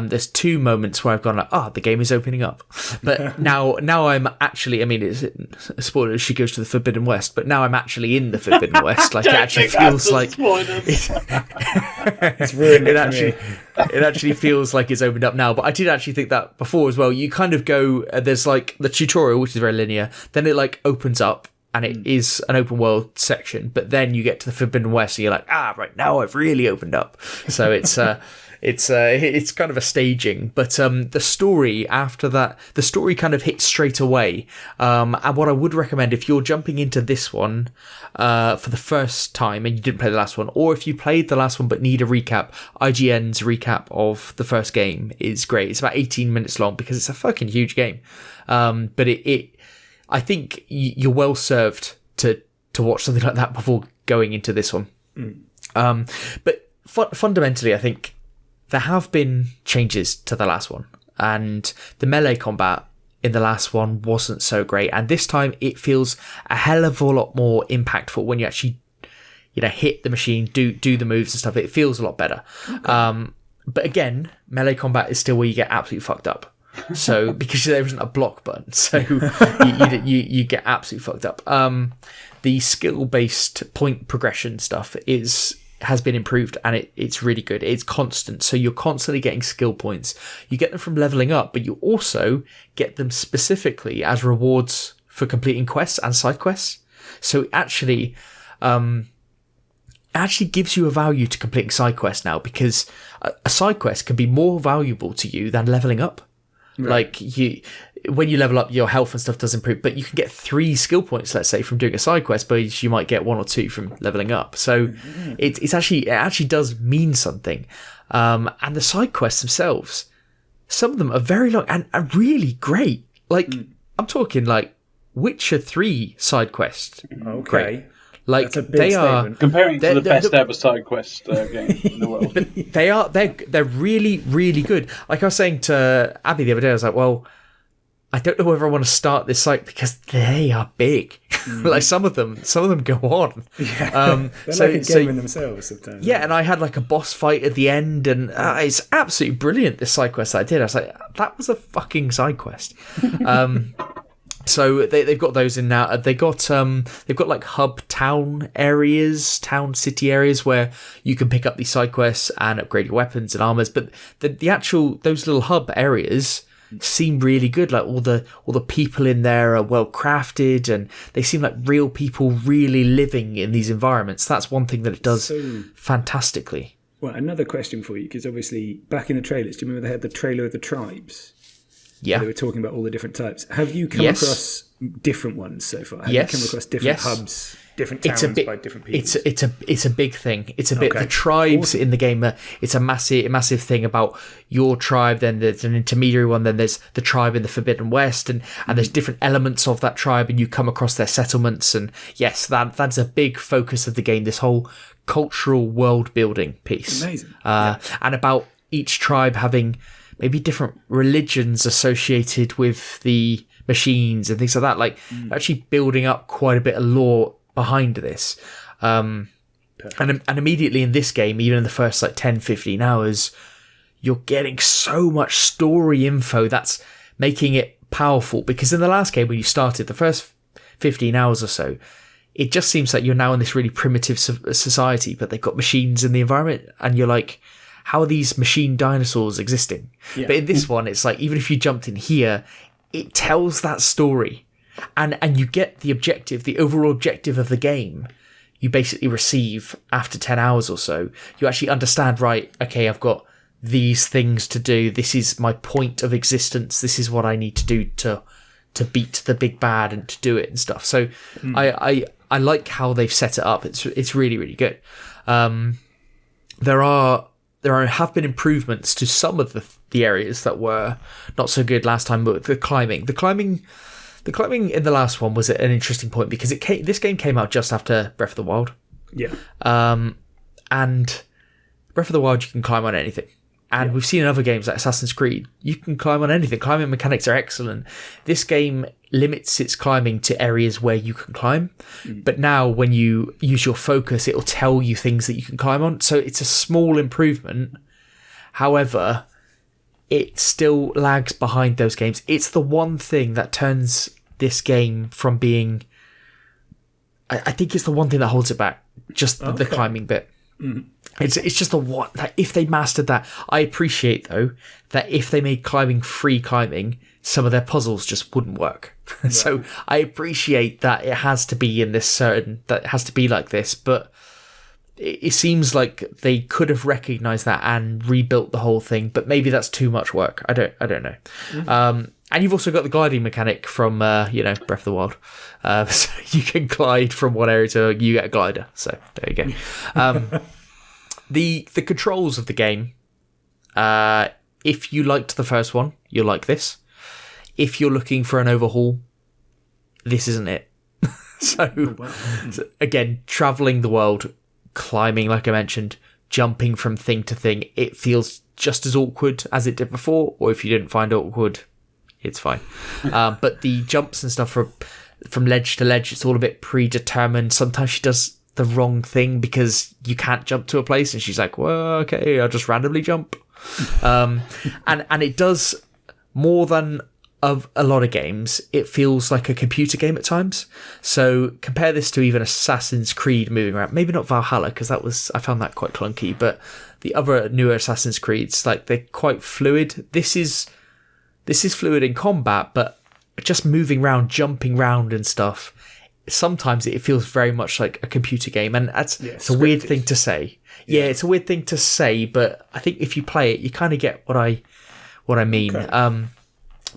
There's two moments where I've gone like, the game is opening up. But now I'm actually, I mean, it's spoilers, she goes to the Forbidden West, but now I'm actually in the Forbidden West. Like it actually feels like
it's ruined
it actually feels like it's opened up now. But I did actually think that before as well. You kind of go, there's like the tutorial, which is very linear, then it like opens up, and it is an open world section, but then you get to the Forbidden West, and you're like, right now I've really opened up. So it's kind of a staging, but the story after that, the story kind of hits straight away. And what I would recommend if you're jumping into this one for the first time and you didn't play the last one, or if you played the last one but need a recap, IGN's recap of the first game is great. It's about 18 minutes long because it's a fucking huge game. But I think you're well served to watch something like that before going into this one. But fundamentally, I think there have been changes to the last one, and the melee combat in the last one wasn't so great, and this time it feels a hell of a lot more impactful when you actually hit the machine, do the moves and stuff. It feels a lot better. Okay. But again, melee combat is still where you get absolutely fucked up. So because there isn't a block button, so you get absolutely fucked up. The skill-based point progression stuff has been improved, and it's really good. It's constant, so you're constantly getting skill points. You get them from leveling up, but you also get them specifically as rewards for completing quests and side quests. So it actually gives you a value to completing side quests now, because a side quest can be more valuable to you than leveling up. Right. Like when you level up, your health and stuff does improve, but you can get 3 skill points, let's say, from doing a side quest, but you might get 1 or 2 from leveling up. So it actually does mean something. And the side quests themselves, some of them are very long and are really great. Like I'm talking like Witcher 3 side quest.
Okay.
Great. Like
that's a big statement.
Comparing to the best ever side quest game in the world.
But they're really, really good. Like I was saying to Abby the other day, I was like, well, I don't know whether I want to start this site because they are big. Like some of them go on.
Yeah. They're like a game in themselves sometimes.
Yeah, and I had like a boss fight at the end, and it's absolutely brilliant, this side quest I did. I was like, that was a fucking side quest. So they've got those in now. They've got like hub town areas, town city areas where you can pick up these side quests and upgrade your weapons and armors. But the actual those little hub areas seem really good. Like all the people in there are well crafted, and they seem like real people really living in these environments. That's one thing that it does fantastically.
Well, another question for you, because obviously back in the trailers, do you remember they had the trailer of the tribes?
Yeah.
They were talking about all the different types. Have you come across different ones so far? Have you come across different hubs, different towns by different people?
It's a big thing. It's a bit the tribes in the game. It's a massive thing about your tribe. Then there's an intermediary one. Then there's the tribe in the Forbidden West, and there's different elements of that tribe, and you come across their settlements. And yes, that's a big focus of the game. This whole cultural world building piece.
Amazing.
And about each tribe having maybe different religions associated with the machines and things like that, like actually building up quite a bit of lore behind this. And immediately in this game, even in the first like 10, 15 hours, you're getting so much story info that's making it powerful. Because in the last game, when you started, the first 15 hours or so, it just seems like you're now in this really primitive society, but they've got machines in the environment, and you're like, how are these machine dinosaurs existing? Yeah. But in this one, it's like, even if you jumped in here, it tells that story. And you get the objective, the overall objective of the game, you basically receive after 10 hours or so. You actually understand, right, okay, I've got these things to do. This is my point of existence. This is what I need to do to beat the big bad and to do it and stuff. So I like how they've set it up. It's really, really good. There have been improvements to some of the areas that were not so good last time, but the climbing in the last one was an interesting point, because this game came out just after Breath of the Wild.
Yeah.
And Breath of the Wild, you can climb on anything. And we've seen in other games like Assassin's Creed, you can climb on anything. Climbing mechanics are excellent. This game limits its climbing to areas where you can climb. But now when you use your focus, it'll tell you things that you can climb on. So it's a small improvement. However, it still lags behind those games. It's the one thing that turns this game from being... I think it's the one thing that holds it back. Just the climbing bit. It's just the one that if they mastered that, I appreciate though that if they made free climbing, some of their puzzles just wouldn't work. Right. So I appreciate that it has to be that it has to be like this, but it seems like they could have recognized that and rebuilt the whole thing, but maybe that's too much work. I don't know. And you've also got the gliding mechanic from Breath of the Wild, so you can glide from one area to you get a glider. So there you go. The controls of the game, if you liked the first one, you'll like this. If you're looking for an overhaul, this isn't it. So again, traveling the world, climbing, like I mentioned, jumping from thing to thing, it feels just as awkward as it did before, or if you didn't find it awkward, it's fine. But the jumps and stuff from ledge to ledge, it's all a bit predetermined. Sometimes she does the wrong thing because you can't jump to a place, and she's like, well, okay, I'll just randomly jump. And it does more than of a lot of games. It feels like a computer game at times. So compare this to even Assassin's Creed moving around. Maybe not Valhalla, because I found that quite clunky, but the other newer Assassin's Creeds, like, they're quite fluid. This is fluid in combat, but just moving around, jumping around and stuff, sometimes it feels very much like a computer game, and it's a weird thing to say. Yeah, it's a weird thing to say, but I think if you play it, you kind of get what I mean. Okay.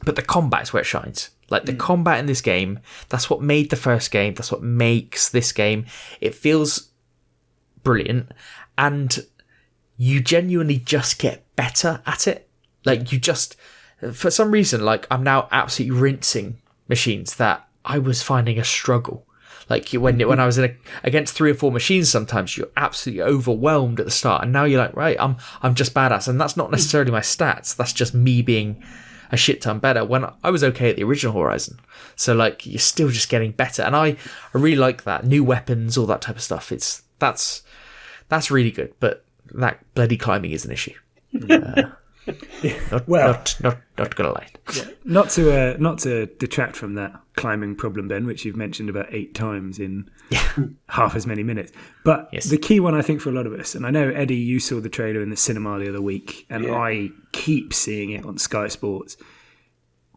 But the combat's where it shines. Like, the combat in this game, that's what made the first game. That's what makes this game. It feels brilliant, and you genuinely just get better at it. Like, you just, for some reason, like, I'm now absolutely rinsing machines that I was finding a struggle. Like, when I was against 3 or 4 machines, sometimes you're absolutely overwhelmed at the start, and now you're like, right, I'm just badass, and that's not necessarily my stats. That's just me being a shit ton better when I was okay at the original Horizon. So, like, you're still just getting better, and I really like that. New weapons, all that type of stuff. That's really good, but that bloody climbing is an issue. Not gonna lie.
Yeah. Not to detract from that climbing problem, Ben, which you've mentioned about 8 times in half as many minutes. But the key one, I think, for a lot of us, and I know, Eddie, you saw the trailer in the cinema the other week, and I keep seeing it on Sky Sports.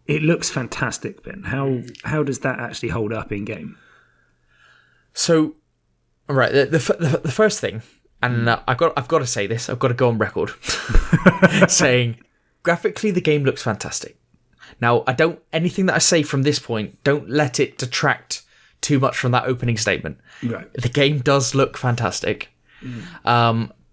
It looks fantastic, Ben. How does that actually hold up in game?
So, right, the first thing, and I've got to say this. I've got to go on record saying, graphically, the game looks fantastic. Now, anything that I say from this point, don't let it detract too much from that opening statement.
Right.
The game does look fantastic.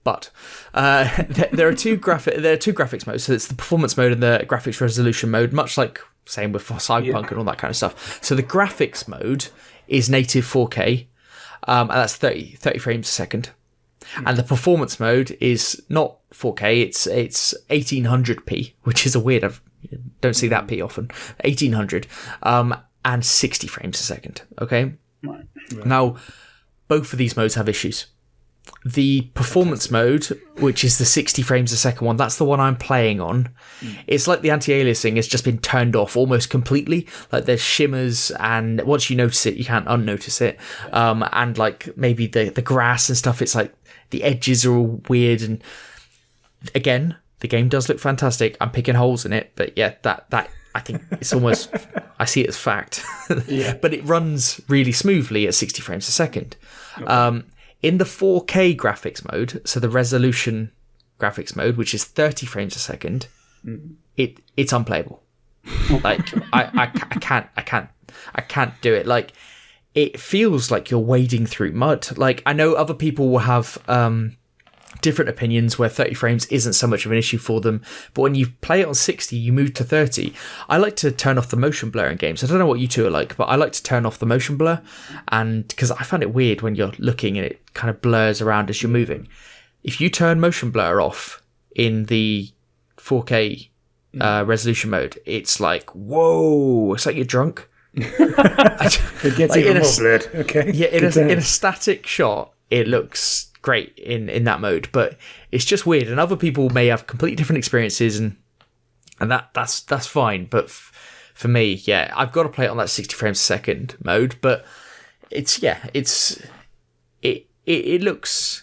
But there are two graphics modes. So it's the performance mode and the graphics resolution mode, much like same with Cyberpunk and all that kind of stuff. So the graphics mode is native 4K, and that's 30 frames a second. And the performance mode is not 4K, it's 1800p, which is a weird, I don't see that P often, 1800, and 60 frames a second, okay?
Right.
Now, both of these modes have issues. The performance mode, which is the 60 frames a second one, that's the one I'm playing on. It's like the anti-aliasing has just been turned off almost completely. Like there's shimmers, and once you notice it, you can't unnotice it. And like maybe the grass and stuff, it's like the edges are all weird. And again, the game does look fantastic. I'm picking holes in it, but yeah, that I think it's almost, I see it as fact. But it runs really smoothly at 60 frames a second. Okay. In the 4K graphics mode, so the resolution graphics mode, which is 30 frames a second, it's unplayable. Like I can't do it. Like it feels like you're wading through mud. Like I know other people will have different opinions where 30 frames isn't so much of an issue for them, but when you play it on 60, you move to 30. I like to turn off the motion blur in games. I don't know what you two are like, but I like to turn off the motion blur, and because I find it weird when you're looking and it kind of blurs around as you're moving. If you turn motion blur off in the 4K resolution mode, it's like, whoa, it's like you're drunk.
It gets even more blurred. Okay.
Yeah, in a static shot, it looks great in that mode, but it's just weird, and other people may have completely different experiences, and that's fine. But for me, I've got to play it on that 60 frames a second mode. But it looks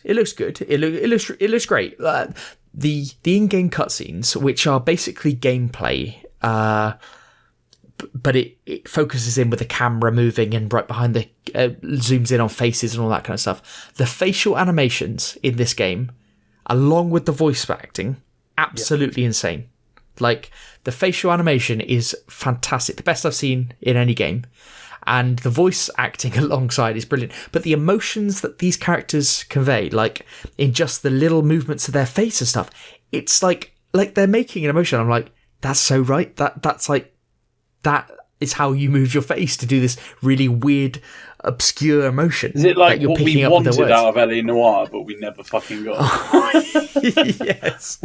good. It looks great. The in-game cutscenes, which are basically gameplay, but it focuses in with the camera moving and right behind the zooms in on faces and all that kind of stuff. The facial animations in this game, along with the voice acting, absolutely insane. Like the facial animation is fantastic, the best I've seen in any game, and the voice acting alongside is brilliant. But the emotions that these characters convey, like in just the little movements of their face and stuff, it's like they're making an emotion. I'm like, that's so right. That's like, that is how you move your face to do this really weird, obscure emotion.
Is it like what we wanted out of LA Noire, but we never fucking got?
Yes.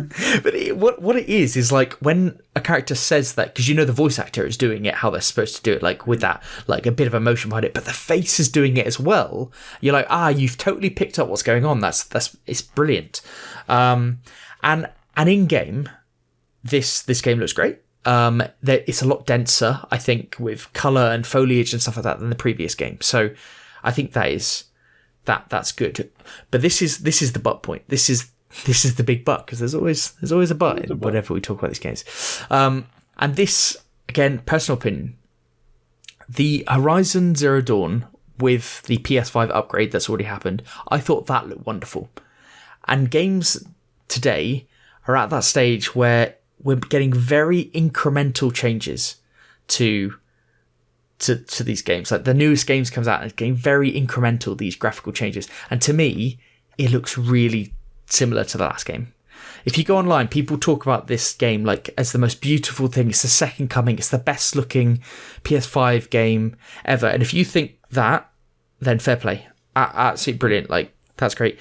But what it is like when a character says that, because you know the voice actor is doing it how they're supposed to do it, like with that, like a bit of emotion behind it, but the face is doing it as well. You're like, you've totally picked up what's going on. It's brilliant. And in game, this game looks great. It's a lot denser, I think, with colour and foliage and stuff like that than the previous game. So I think that's good. But this is the butt point. This is the big but, because there's always a but in whenever we talk about these games. And this, again, personal opinion, the Horizon Zero Dawn with the PS5 upgrade that's already happened, I thought that looked wonderful. And games today are at that stage where we're getting very incremental changes to these games. Like the newest games comes out and it's getting very incremental, these graphical changes. And to me, it looks really similar to the last game. If you go online, people talk about this game like as the most beautiful thing. It's the second coming. It's the best looking PS5 game ever. And if you think that, then fair play. Absolutely brilliant. Like, that's great.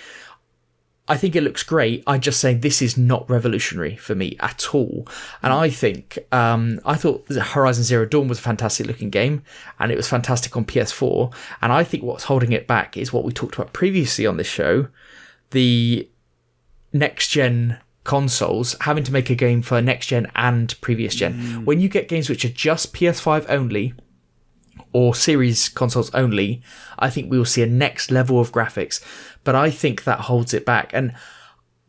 I think it looks great. I'm just saying this is not revolutionary for me at all. And I think, I thought Horizon Zero Dawn was a fantastic looking game, and it was fantastic on PS4. And I think what's holding it back is what we talked about previously on this show, the next gen consoles having to make a game for next gen and previous gen. When you get games which are just PS5 only or series consoles only, I think we will see a next level of graphics, but I think that holds it back. And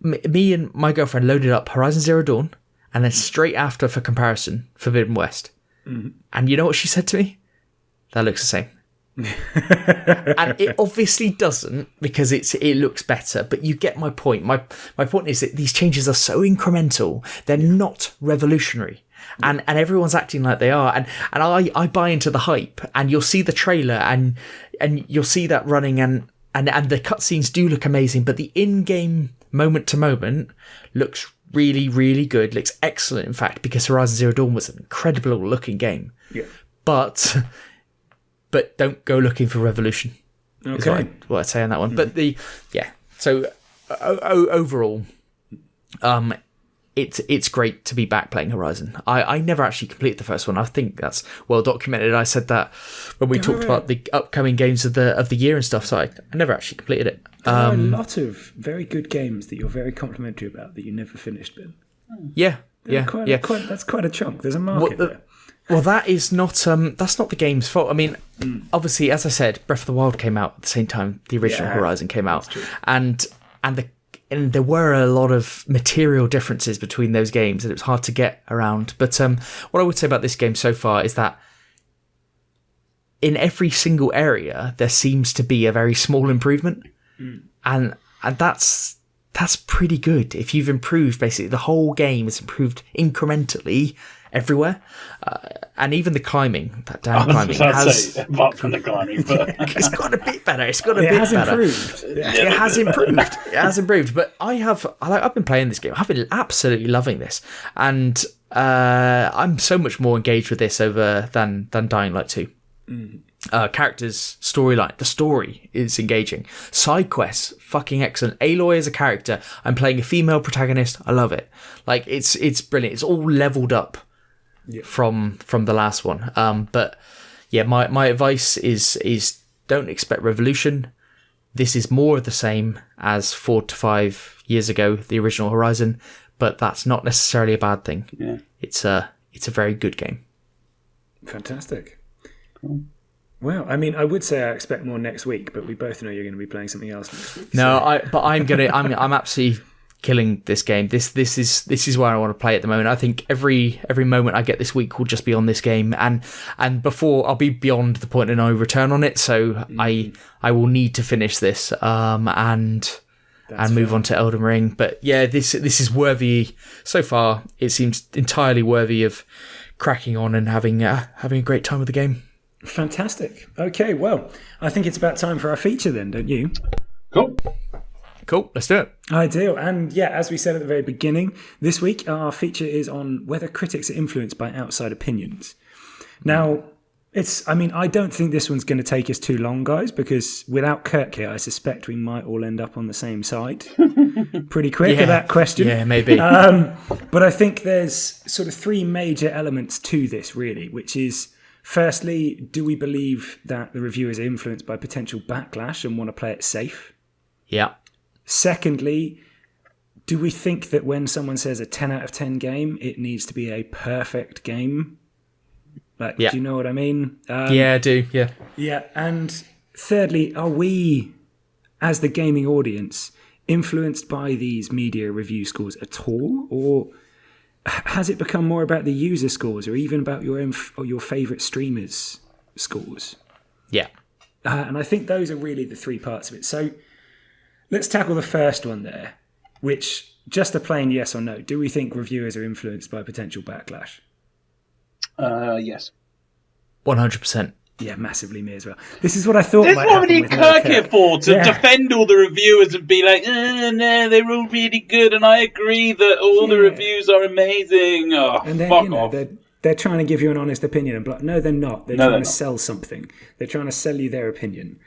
me and my girlfriend loaded up Horizon Zero Dawn and then straight after, for comparison, Forbidden West. And you know what she said to me? That looks the same. And it obviously doesn't, because it looks better, but you get my point. My point is that these changes are so incremental, they're not revolutionary, and everyone's acting like they are, and I buy into the hype, and you'll see the trailer and you'll see that running, and the cutscenes do look amazing, but the in-game moment to moment looks really, really good, looks excellent, in fact, because Horizon Zero Dawn was an incredible looking game. But don't go looking for revolution. Okay, is what I'd say on that one. But so overall, it's great to be back playing Horizon. I never actually completed the first one. I think that's well documented. I said that when we talked about the upcoming games of the year and stuff. So I never actually completed it.
There are a lot of very good games that you're very complimentary about that you never finished, Ben. That's quite a chunk. There's a market there.
Well, that is not. That's not the game's fault. I mean, obviously, as I said, Breath of the Wild came out at the same time the original Horizon came out, and there were a lot of material differences between those games, and it was hard to get around. But what I would say about this game so far is that in every single area there seems to be a very small improvement, and that's pretty good. If you've improved, basically the whole game has improved incrementally everywhere, and even the climbing, that damn climbing has
apart from the climbing, but
it's got a bit better. It's got a bit better. It has improved. It has improved. But I've been playing this game. I've been absolutely loving this, and I'm so much more engaged with this over than Dying Light 2. Characters, storyline, the story is engaging. Side quests, fucking excellent. Aloy as a character, I'm playing a female protagonist. I love it. Like it's brilliant. It's all leveled up from the last one. But yeah, my advice is don't expect revolution. This is more of the same as 4 to 5 years ago, the original Horizon, but that's not necessarily a bad thing. Yeah. It's a very good game.
Fantastic. Cool. Well, I mean, I would say I expect more next week, but we both know you're going to be playing something else next week.
No, I'm absolutely killing this game. This is where I want to play at the moment. I think every moment I get this week will just be on this game, and before I'll be beyond the point of no return on it. So I will need to finish this and move on to Elden Ring. But yeah, this is worthy so far. It seems entirely worthy of cracking on and having a great time with the game.
Fantastic. Okay, well, I think it's about time for our feature then, don't you?
Cool, let's do it.
Ideal. And yeah, as we said at the very beginning, this week our feature is on whether critics are influenced by outside opinions. Now, I don't think this one's going to take us too long, guys, because without Kirk here, I suspect we might all end up on the same side pretty quick at that question.
Yeah, maybe.
But I think there's sort of three major elements to this, really, which is, firstly, do we believe that the reviewers are influenced by potential backlash and want to play it safe?
Yeah.
Secondly, do we think that when someone says a 10 out of 10 game, it needs to be a perfect game? Do you know what I mean?
Yeah, I do, yeah.
Yeah, and thirdly, are we, as the gaming audience, influenced by these media review scores at all? Or has it become more about the user scores, or even about your favourite streamers' scores?
Yeah.
And I think those are really the three parts of it. So let's tackle the first one there, which, just a plain yes or no, do we think reviewers are influenced by potential backlash?
Yes.
100%.
Yeah, massively, me as well. This is what I thought.
There's nobody Kirk here for to defend all the reviewers and be like, no, they're all really good, and I agree that all the reviews are amazing. Oh, and then, fuck off.
They're trying to give you an honest opinion, and no, they're not. They're trying to sell something. They're trying to sell you their opinion,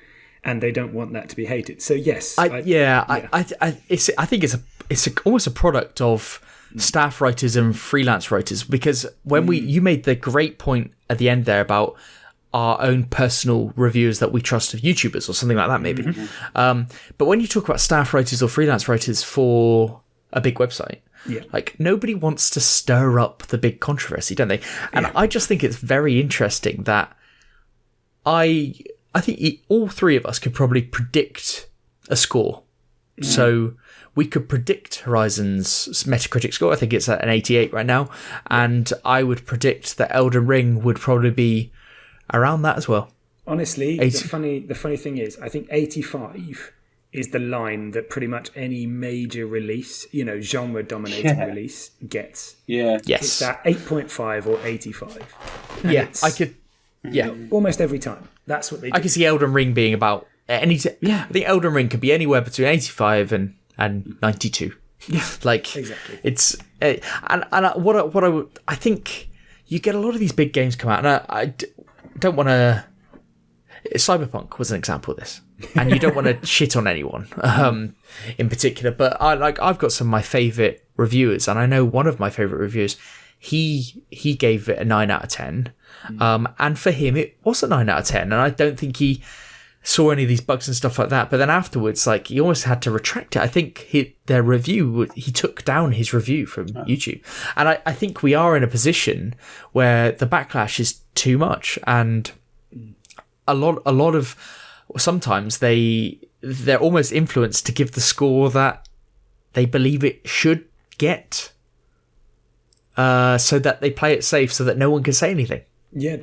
and they don't want that to be hated. So yes,
I think it's almost a product of staff writers and freelance writers, because when you made the great point at the end there about our own personal reviewers that we trust of YouTubers or something like that, maybe. But when you talk about staff writers or freelance writers for a big website,
Yeah.
Like, nobody wants to stir up the big controversy, don't they? And I just think it's very interesting that I think all three of us could probably predict a score. So we could predict Horizon's Metacritic score. I think it's at an 88 right now. And I would predict that Elden Ring would probably be around that as well.
Honestly, the funny thing is, I think 85 is the line that pretty much any major release, genre-dominating release gets.
Yeah.
Yes.
It's that 8.5 or 85. And
Yeah, I could... Yeah.
Almost every time. That's what they do.
I can see Elden Ring being about... I think Elden Ring could be anywhere between 85 and 92.
Yeah,
like
exactly.
It's I think you get a lot of these big games come out, and I don't want to. Cyberpunk was an example of this, and you don't want to shit on anyone in particular. But I've got some of my favorite reviewers, and I know one of my favorite reviewers. He gave it a 9 out of 10, and for him it was a 9 out of 10, and I don't think he saw any of these bugs and stuff like that. But then afterwards, like, he almost had to retract it. I think he took down his review from YouTube. And I think we are in a position where the backlash is too much. And a lot of, sometimes they're almost influenced to give the score that they believe it should get, so that they play it safe so that no one can say anything.
Yeah,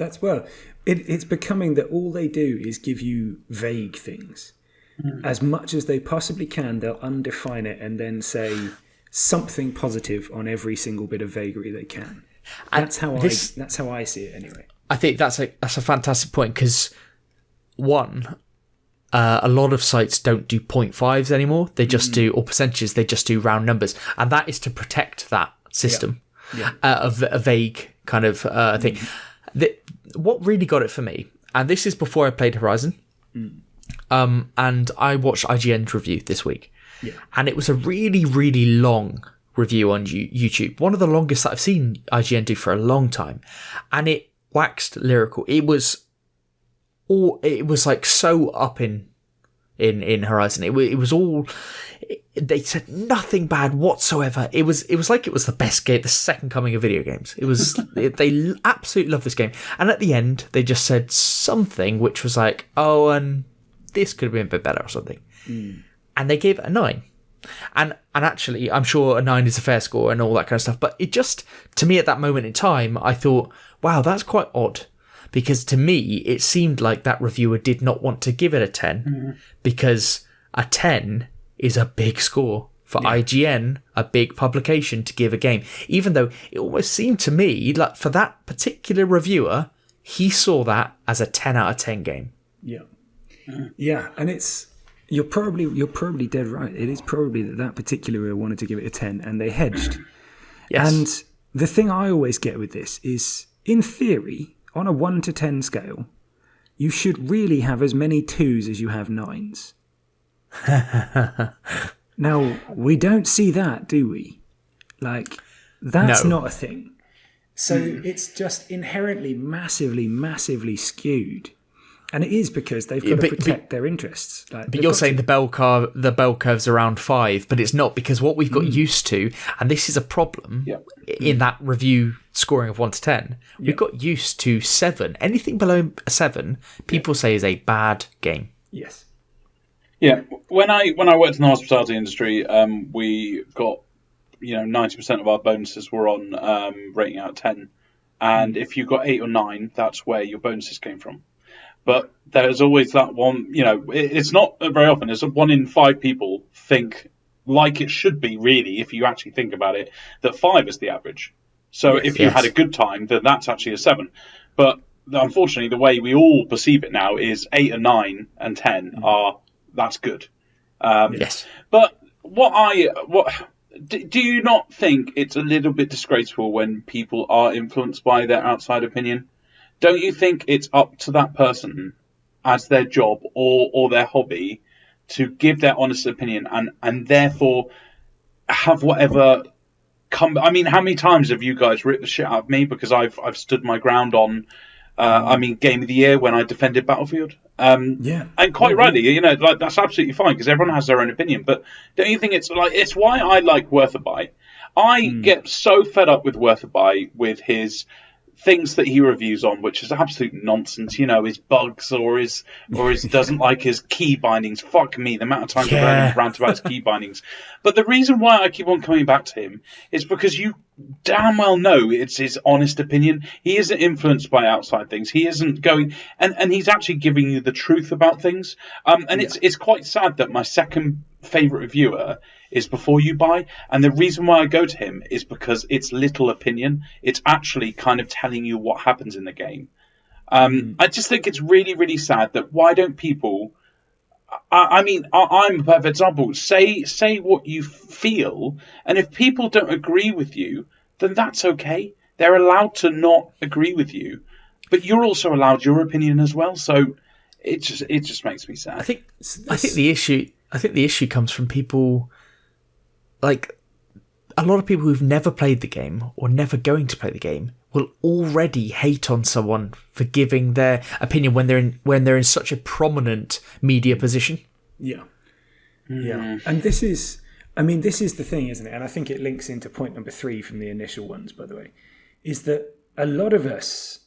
it's becoming that all they do is give you vague things. As much as they possibly can, they'll undefine it and then say something positive on every single bit of vagary they can. That's how I see it anyway.
I think that's a fantastic point, because a lot of sites don't do 0.5s anymore. They just do, or percentages. They just do round numbers, and that is to protect that system of a vague kind of thing. What really got it for me, and this is before I played Horizon, and I watched IGN's review this week, and it was a really, really long review on YouTube, one of the longest that I've seen IGN do for a long time, and it waxed lyrical. It was like so up in Horizon. It was all. They said nothing bad whatsoever. It was like it was the best game, the second coming of video games. It was they absolutely love this game. And at the end, they just said something which was like, oh, and this could have been a bit better or something. And they gave it a 9. And actually, I'm sure a 9 is a fair score and all that kind of stuff. But it just, to me at that moment in time, I thought, wow, that's quite odd. Because to me, it seemed like that reviewer did not want to give it a 10, because a 10 is a big score for IGN, a big publication, to give a game. Even though it almost seemed to me like for that particular reviewer, he saw that as a 10 out of 10 game.
Yeah, and you're probably dead right. It is probably that particular reviewer wanted to give it a 10, and they hedged.
Yes.
And the thing I always get with this is, in theory, on a 1 to 10 scale, you should really have as many 2s as you have 9s. Now, we don't see that, do we? Like, that's not a thing. So it's just inherently massively, massively skewed. And it is because they've got to protect their interests.
But you're saying the bell curve's around 5, but it's not, because what we've got used to, and this is a problem in that review scoring of 1 to 10, we've got used to 7. Anything below a 7, people say is a bad game.
Yes.
Yeah, when I worked in the hospitality industry, we got 90% of our bonuses were on rating out of 10, and if you got 8 or 9, that's where your bonuses came from. But there's always that one, it's not very often. It's 1 in 5 people think, like it should be, really, if you actually think about it, that 5 is the average. So if you had a good time, then that's actually a 7. But unfortunately, the way we all perceive it now is 8 and 9 and 10 that's good.
Yes.
But do you not think it's a little bit disgraceful when people are influenced by their outside opinion? Don't you think it's up to that person as their job or their hobby to give their honest opinion and therefore have whatever come? I mean, how many times have you guys ripped the shit out of me because I've stood my ground on Game of the Year when I defended Battlefield? And quite rightly, that's absolutely fine because everyone has their own opinion. But don't you think it's why I like Worth a Buy? I get so fed up with Worth a Buy with his things that he reviews on, which is absolute nonsense. His bugs or his doesn't like his key bindings. Fuck me, the amount of times I've heard him rant about his key bindings. But the reason why I keep on coming back to him is because you damn well know it's his honest opinion. He isn't influenced by outside things. He isn't going, and he's actually giving you the truth about things. It's quite sad that my second favourite reviewer is Before You Buy, and the reason why I go to him is because it's little opinion. It's actually kind of telling you what happens in the game. I just think it's really, really sad that why don't people... I'm a perfect example. Say what you feel, and if people don't agree with you, then that's okay. They're allowed to not agree with you, but you're also allowed your opinion as well. So it just makes me sad.
I think the issue comes from people, like a lot of people who've never played the game or never going to play the game will already hate on someone for giving their opinion when they're in such a prominent media position.
Yeah. And this is the thing, isn't it? And I think it links into point number 3 from the initial ones, by the way, is that a lot of us,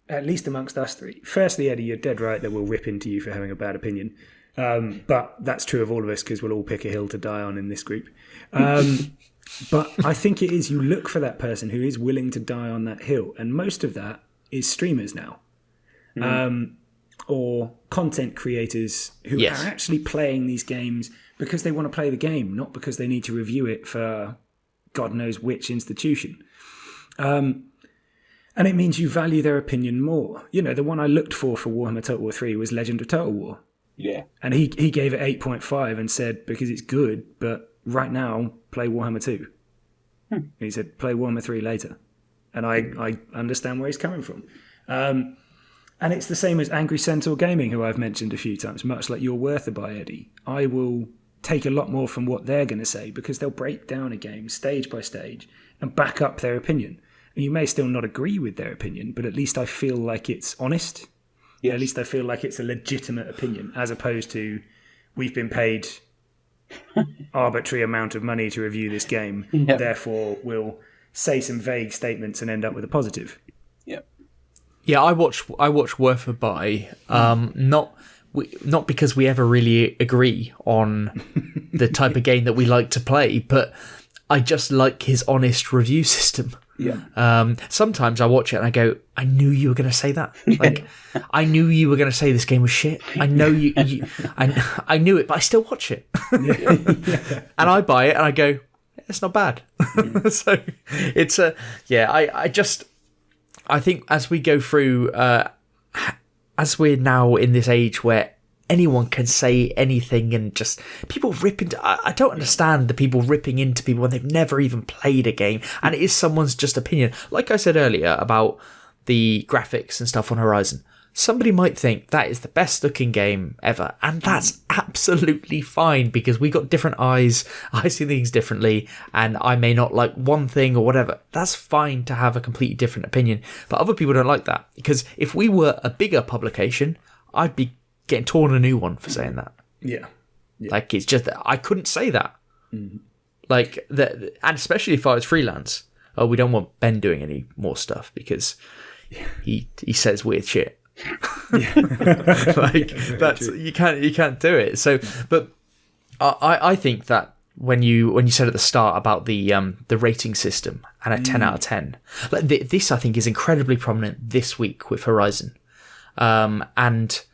at least amongst us three, firstly, Eddie, you're dead right that we'll rip into you for having a bad opinion. But that's true of all of us because we'll all pick a hill to die on in this group. But I think it is, you look for that person who is willing to die on that hill. And most of that is streamers now. Or content creators who are actually playing these games because they want to play the game, not because they need to review it for God knows which institution. And it means you value their opinion more. The one I looked for Warhammer Total War 3 was Legend of Total War.
Yeah.
And he gave it 8.5 and said, because it's good, but right now, play Warhammer 2. He said, play Warhammer 3 later. And I understand where he's coming from. And it's the same as Angry Centaur Gaming, who I've mentioned a few times, much like you're worth a buy, Eddie. I will take a lot more from what they're going to say because they'll break down a game stage by stage and back up their opinion. And you may still not agree with their opinion, but at least I feel like it's honest. Yes. At least I feel like it's a legitimate opinion, as opposed to we've been paid arbitrary amount of money to review this game, therefore we'll say some vague statements and end up with a positive.
Yeah, I watch Worth a Buy, not because we ever really agree on the type of game that we like to play, but I just like his honest review system. Yeah. Sometimes I watch it and I go, I knew you were going to say that. Like, I knew you were going to say this game was shit. I know I knew it, but I still watch it. And I buy it and I go, it's not bad. So it's I think as we go through, as we're now in this age where anyone can say anything and just people rip into... I don't understand the people ripping into people when they've never even played a game, and it is someone's just opinion. Like I said earlier about the graphics and stuff on Horizon, somebody might think that is the best looking game ever, and that's absolutely fine because we got different eyes, I see things differently, and I may not like one thing or whatever. That's fine to have a completely different opinion, but other people don't like that, because if we were a bigger publication, I'd be getting torn a new one for saying that. Yeah. Like, it's just that I couldn't say that. Like that, and especially if I was freelance. Oh, we don't want Ben doing any more stuff because he says weird shit. Like, that's you can't do it. So, but I think that when you said at the start about the rating system and a 10 out of 10, like this I think is incredibly prominent this week with Horizon, and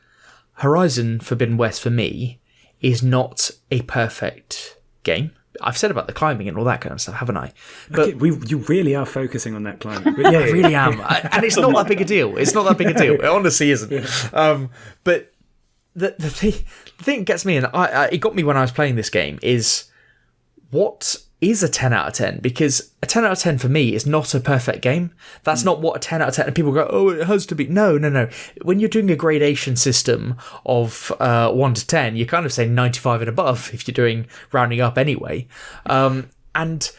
Horizon Forbidden West for me is not a perfect game. I've said about the climbing and all that kind of stuff, haven't I? But
okay, you really are focusing on that climbing.
But I really am. And it's not that big a deal. It's not that big a deal. It honestly isn't. But the thing that gets me, and it got me when I was playing this game, is what is a 10 out of 10? Because a 10 out of 10 for me is not a perfect game. That's not what a 10 out of 10... And people go, oh, it has to be... No. When you're doing a gradation system of 1 to 10, you're kind of saying 95 and above if you're doing rounding up anyway. And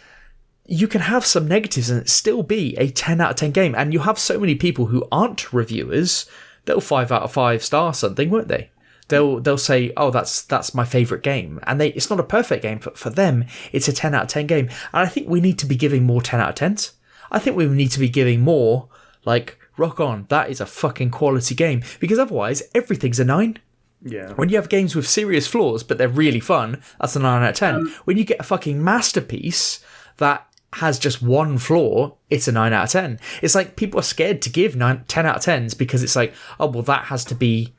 you can have some negatives and it still be a 10 out of 10 game. And you have so many people who aren't reviewers, they'll 5 out of 5 star something, won't they? they'll say, oh, that's my favorite game, and it's not a perfect game, but for them it's a 10 out of 10 game. And I think we need to be giving more 10 out of 10s. I think we need to be giving more like, rock on, that is a fucking quality game, because otherwise everything's a 9.
Yeah.
When you have games with serious flaws but they're really fun, that's a 9 out of 10. When you get a fucking masterpiece that has just one flaw, it's a 9 out of 10. It's like people are scared to give 10 out of 10s because it's like, oh, well, that has to be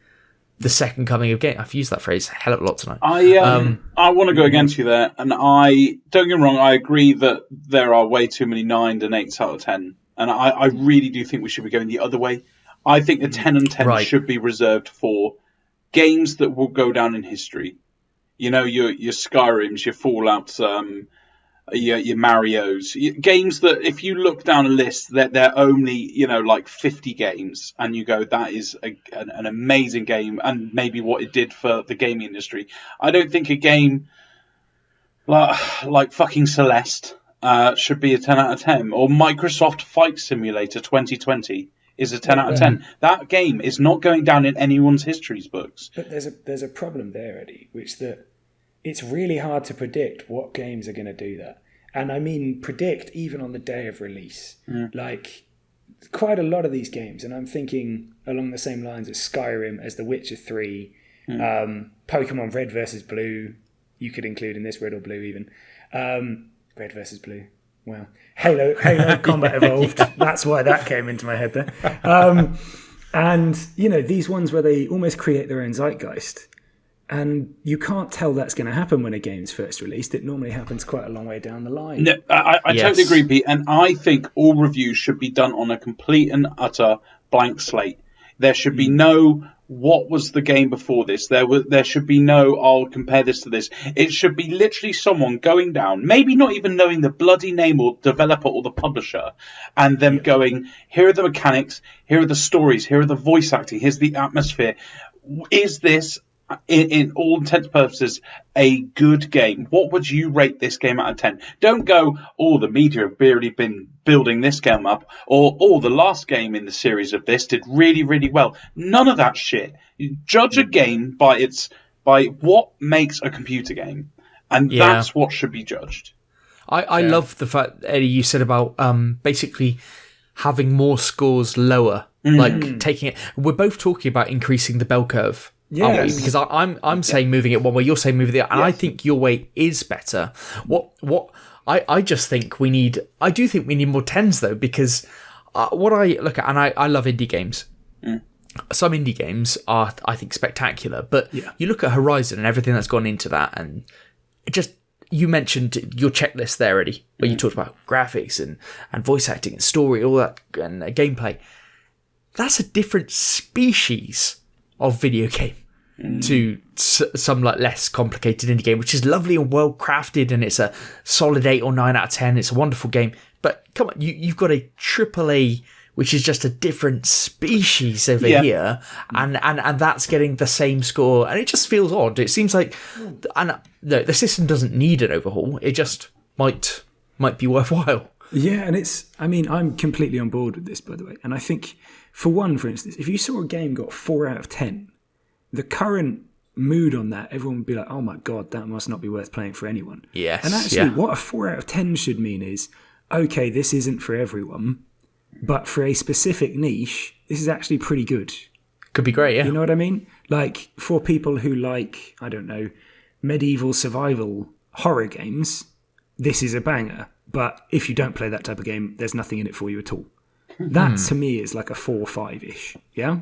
the second coming of game. I've used that phrase a hell of a lot tonight.
I want to go against you there, and don't get me wrong, I agree that there are way too many 9s and 8s out of 10, and I really do think we should be going the other way. I think the 10 and 10 should be reserved for games that will go down in history. You know, your Skyrims, your Fallouts, your Marios, games that if you look down a list, that they're only, like 50 games, and you go, that is an amazing game, and maybe what it did for the gaming industry. I don't think a game like fucking Celeste should be a 10 out of 10, or Microsoft Flight Simulator 2020 is a 10 out of 10. That game is not going down in anyone's history books.
But there's a problem there, Eddie, which that it's really hard to predict what games are going to do that. And I mean predict even on the day of release. Like quite a lot of these games, and I'm thinking along the same lines as Skyrim, as The Witcher 3, Pokemon Red versus Blue, you could include in this Red or Blue even. Red versus Blue. Wow. Halo Combat Evolved. That's why that came into my head there. And, these ones where they almost create their own zeitgeist. And you can't tell that's going to happen when a game's first released. It normally happens quite a long way down the line.
No, I totally agree, Pete. And I think all reviews should be done on a complete and utter blank slate. There should be no, what was the game before this? There should be no, I'll compare this to this. It should be literally someone going down, maybe not even knowing the bloody name or developer or the publisher, and them going, here are the mechanics, here are the stories, here are the voice acting, here's the atmosphere. Is this, in all intents and purposes, a good game? What would you rate this game out of 10? Don't go, the media have barely been building this game up, or the last game in the series of this did really, really well. None of that shit. You judge a game by what makes a computer game, and that's what should be judged.
I love the fact, Eddie, you said about basically having more scores lower, like taking it. We're both talking about increasing the bell curve. Yeah, because I'm saying moving it one way, you're saying moving the other, and I think your way is better. I just think I do think we need more 10s though, because what I look at, and I love indie games. Some indie games are, I think, spectacular, but you look at Horizon and everything that's gone into that, and you mentioned your checklist there, Eddie, where you talked about graphics and voice acting and story, all that, and gameplay. That's a different species of video game to some like less complicated indie game, which is lovely and well crafted, and it's a solid 8 or 9 out of 10. It's a wonderful game, but come on, you've got a AAA, which is just a different species over here, and that's getting the same score, and it just feels odd. It seems like, and the system doesn't need an overhaul. It just might be worthwhile.
Yeah, and I'm completely on board with this, by the way, and I think. For one, for instance, if you saw a game got 4 out of 10, the current mood on that, everyone would be like, oh my God, that must not be worth playing for anyone.
Yes.
And actually, what a 4 out of 10 should mean is, okay, this isn't for everyone, but for a specific niche, this is actually pretty good.
Could be great, yeah.
You know what I mean? Like, for people who like, I don't know, medieval survival horror games, this is a banger. But if you don't play that type of game, there's nothing in it for you at all. That, to me, is like a 4 or 5-ish, yeah?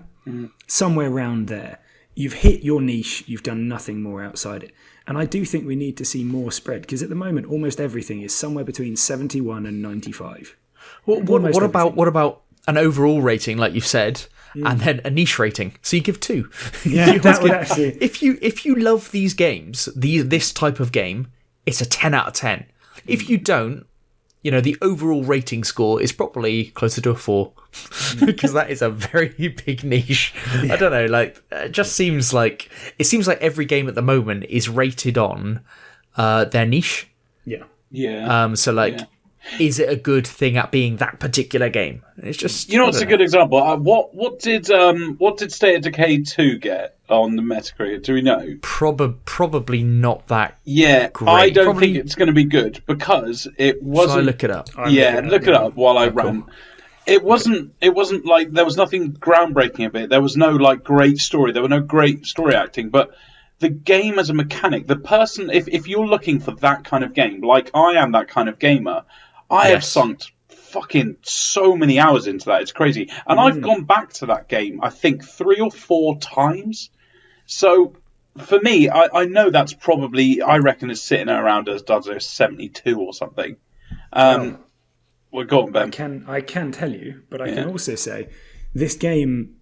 Somewhere around there. You've hit your niche, you've done nothing more outside it. And I do think we need to see more spread, because at the moment, almost everything is somewhere between 71 and 95.
What about an overall rating, like you've said, and then a niche rating? So you give 2.
Yeah, that would actually...
If you love these games, this type of game, it's a 10 out of 10. If you don't, the overall rating score is probably closer to a 4, because that is a very big niche. Yeah. I don't know, like, it seems like every game at the moment is rated on their niche.
Yeah.
Yeah.
So like, is it a good thing at being that particular game? It's just,
you know, it's a good example. What did State of Decay 2 get on the Metacritic? Do we know?
Probably not that.
Yeah,
great.
I don't think it's going to be good because it wasn't.
Shall I look it up?
Look it up while I rant. It wasn't like there was nothing groundbreaking of it. There was no like great story. There were no great story acting, but the game as a mechanic, the person, if you're looking for that kind of game, like I am that kind of gamer, I have sunk fucking so many hours into that. It's crazy. And I've gone back to that game, I think 3 or 4 times. So for me, I know that's probably, I reckon it's sitting around as does a 72 or something. Well, go on, Ben.
I can tell you, but I can also say this game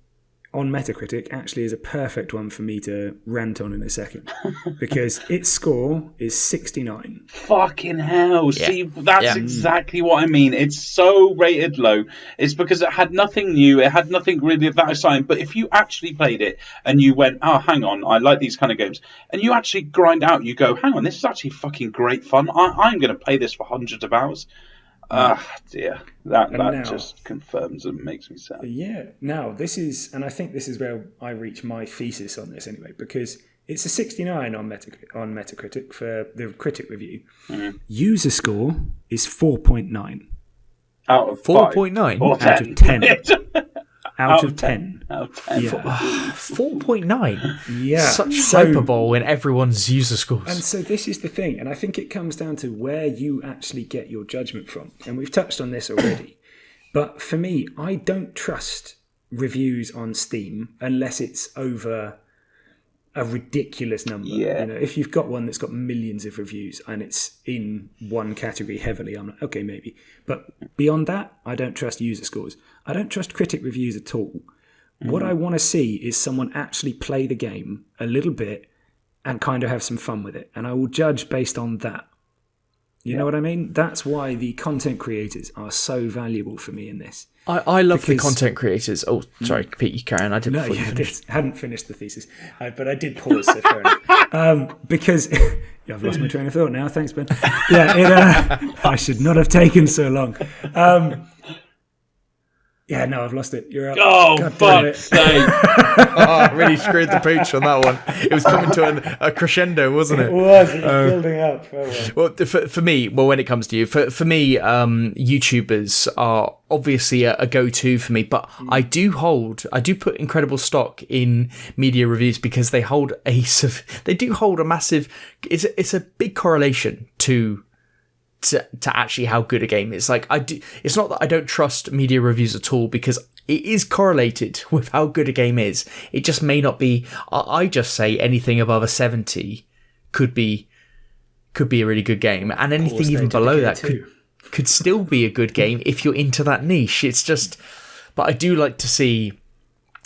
on Metacritic actually is a perfect one for me to rant on in a second because its score is 69.
Fucking hell. Yeah. See, that's exactly what I mean. It's so rated low. It's because it had nothing new. It had nothing really that exciting. But if you actually played it and you went, oh, hang on, I like these kind of games, and you actually grind out, you go, hang on, this is actually fucking great fun. I'm going to play this for hundreds of hours. Dear. That now, just confirms and makes me sad.
Yeah. Now, this is, and I think this is where I reach my thesis on this anyway, because it's a 69 on Metacritic for the critic review. Mm-hmm. User score is 4.9.
Out of
4.9?
Or 10.
Out of 10. Out of 10.
Out of 10.
Yeah.
4.9?
Yeah.
Such hyperbole in everyone's user scores.
And so this is the thing, and I think it comes down to where you actually get your judgment from. And we've touched on this already. But for me, I don't trust reviews on Steam unless it's over a ridiculous number.
Yeah.
You know, if you've got one that's got millions of reviews and it's in one category heavily, I'm like, okay, maybe. But beyond that, I don't trust user scores. I don't trust critic reviews at all. Mm-hmm. What I want to see is someone actually play the game a little bit and kind of have some fun with it. And I will judge based on that. You know what I mean? That's why the content creators are so valuable for me in this.
I love the content creators. Oh, sorry, Pete, you carry on. I didn't
hadn't finished the thesis, but I did pause, so fair enough. Because I've lost my train of thought now. Thanks, Ben. I should not have taken so long. I've lost it. You're up.
Oh, fuck's sake.
I really screwed the pooch on that one. It was coming to a crescendo, wasn't it?
It was building up.
Well, for me, when it comes to you, for me, YouTubers are obviously a go-to for me, but I do put incredible stock in media reviews because they hold a massive, it's a big correlation to actually how good a game is. Like it's not that I don't trust media reviews at all, because it is correlated with how good a game is. It just may not be. I just say anything above a 70 could be a really good game, and anything even below that could still be a good game if you're into that niche. It's just, but I do like to see.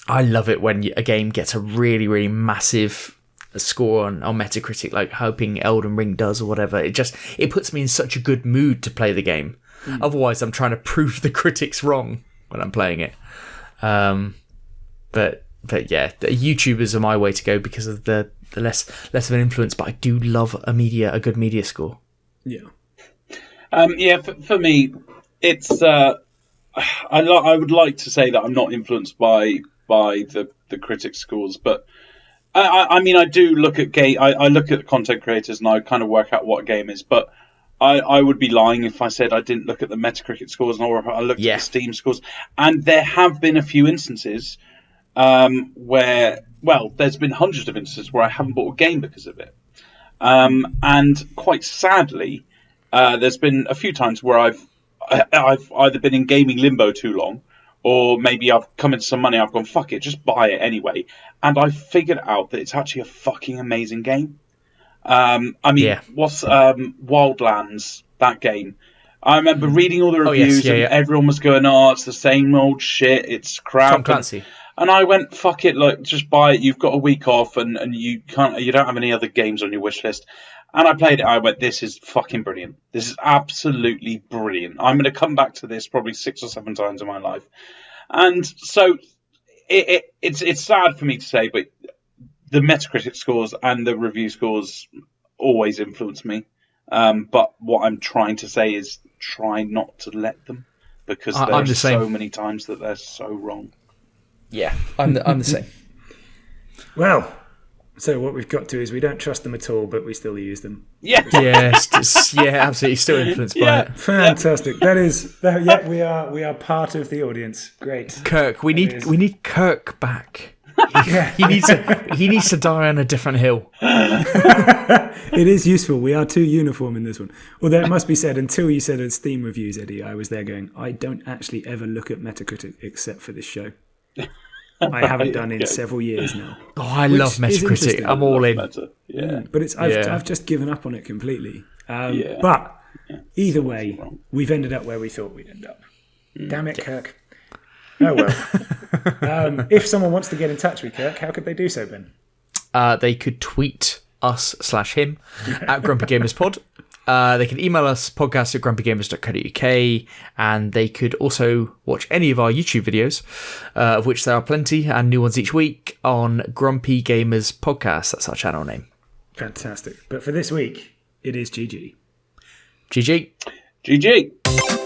I love it when a game gets a really, really massive score on Metacritic, like hoping Elden Ring does or whatever. It puts me in such a good mood to play the game. Otherwise I'm trying to prove the critics wrong when I'm playing it. But yeah, the YouTubers are my way to go because of the less of an influence, but I do love a good media score.
For me it's I would like to say that I'm not influenced by the critic scores, but I mean, I do look at I look at content creators and I kind of work out what a game is, but I would be lying if I said I didn't look at the Metacritic scores or I looked at the Steam scores. And there have been a few instances where, well, there's been hundreds of instances where I haven't bought a game because of it. And quite sadly, there's been a few times where I've either been in gaming limbo too long, or maybe I've come into some money, I've gone, fuck it, just buy it anyway. And I figured out that it's actually a fucking amazing game. What's Wildlands, that game? I remember reading all the reviews and everyone was going, oh, it's the same old shit, it's crap.
Tom Clancy.
And I went, fuck it, look, just buy it, you've got a week off and you don't have any other games on your wish list. And I played it, I went, this is fucking brilliant. This is absolutely brilliant. I'm going to come back to this probably 6 or 7 times in my life. And so it's sad for me to say, but the Metacritic scores and the review scores always influence me. But what I'm trying to say is try not to let them, because
I'm the
there's
same.
so many times that they're so wrong.
Yeah, I'm the same.
Well, so what we've got to is we don't trust them at all, but we still use them.
Yeah.
Absolutely. Still influenced by it.
Fantastic. Yeah, we are part of the audience. Great.
Kirk, we need Kirk back. He needs to die on a different hill.
It is useful. We are too uniform in this one. Although it must be said, until you said it's Steam reviews, Eddie, I was there going, I don't actually ever look at Metacritic except for this show. I haven't done in several years now.
Oh, I love Metacritic. I'm all in.
But I've just given up on it completely. But either way, we've ended up where we thought we'd end up. Damn it, Kirk. Oh well. If someone wants to get in touch with Kirk, how could they do so, Ben?
They could tweet us/him at Grumpy Gamers Pod. They can email us podcast@grumpygamers.co.uk, and they could also watch any of our YouTube videos, of which there are plenty and new ones each week, on Grumpy Gamers Podcast. That's our channel name.
Fantastic. But for this week, it is GG.
GG.
GG.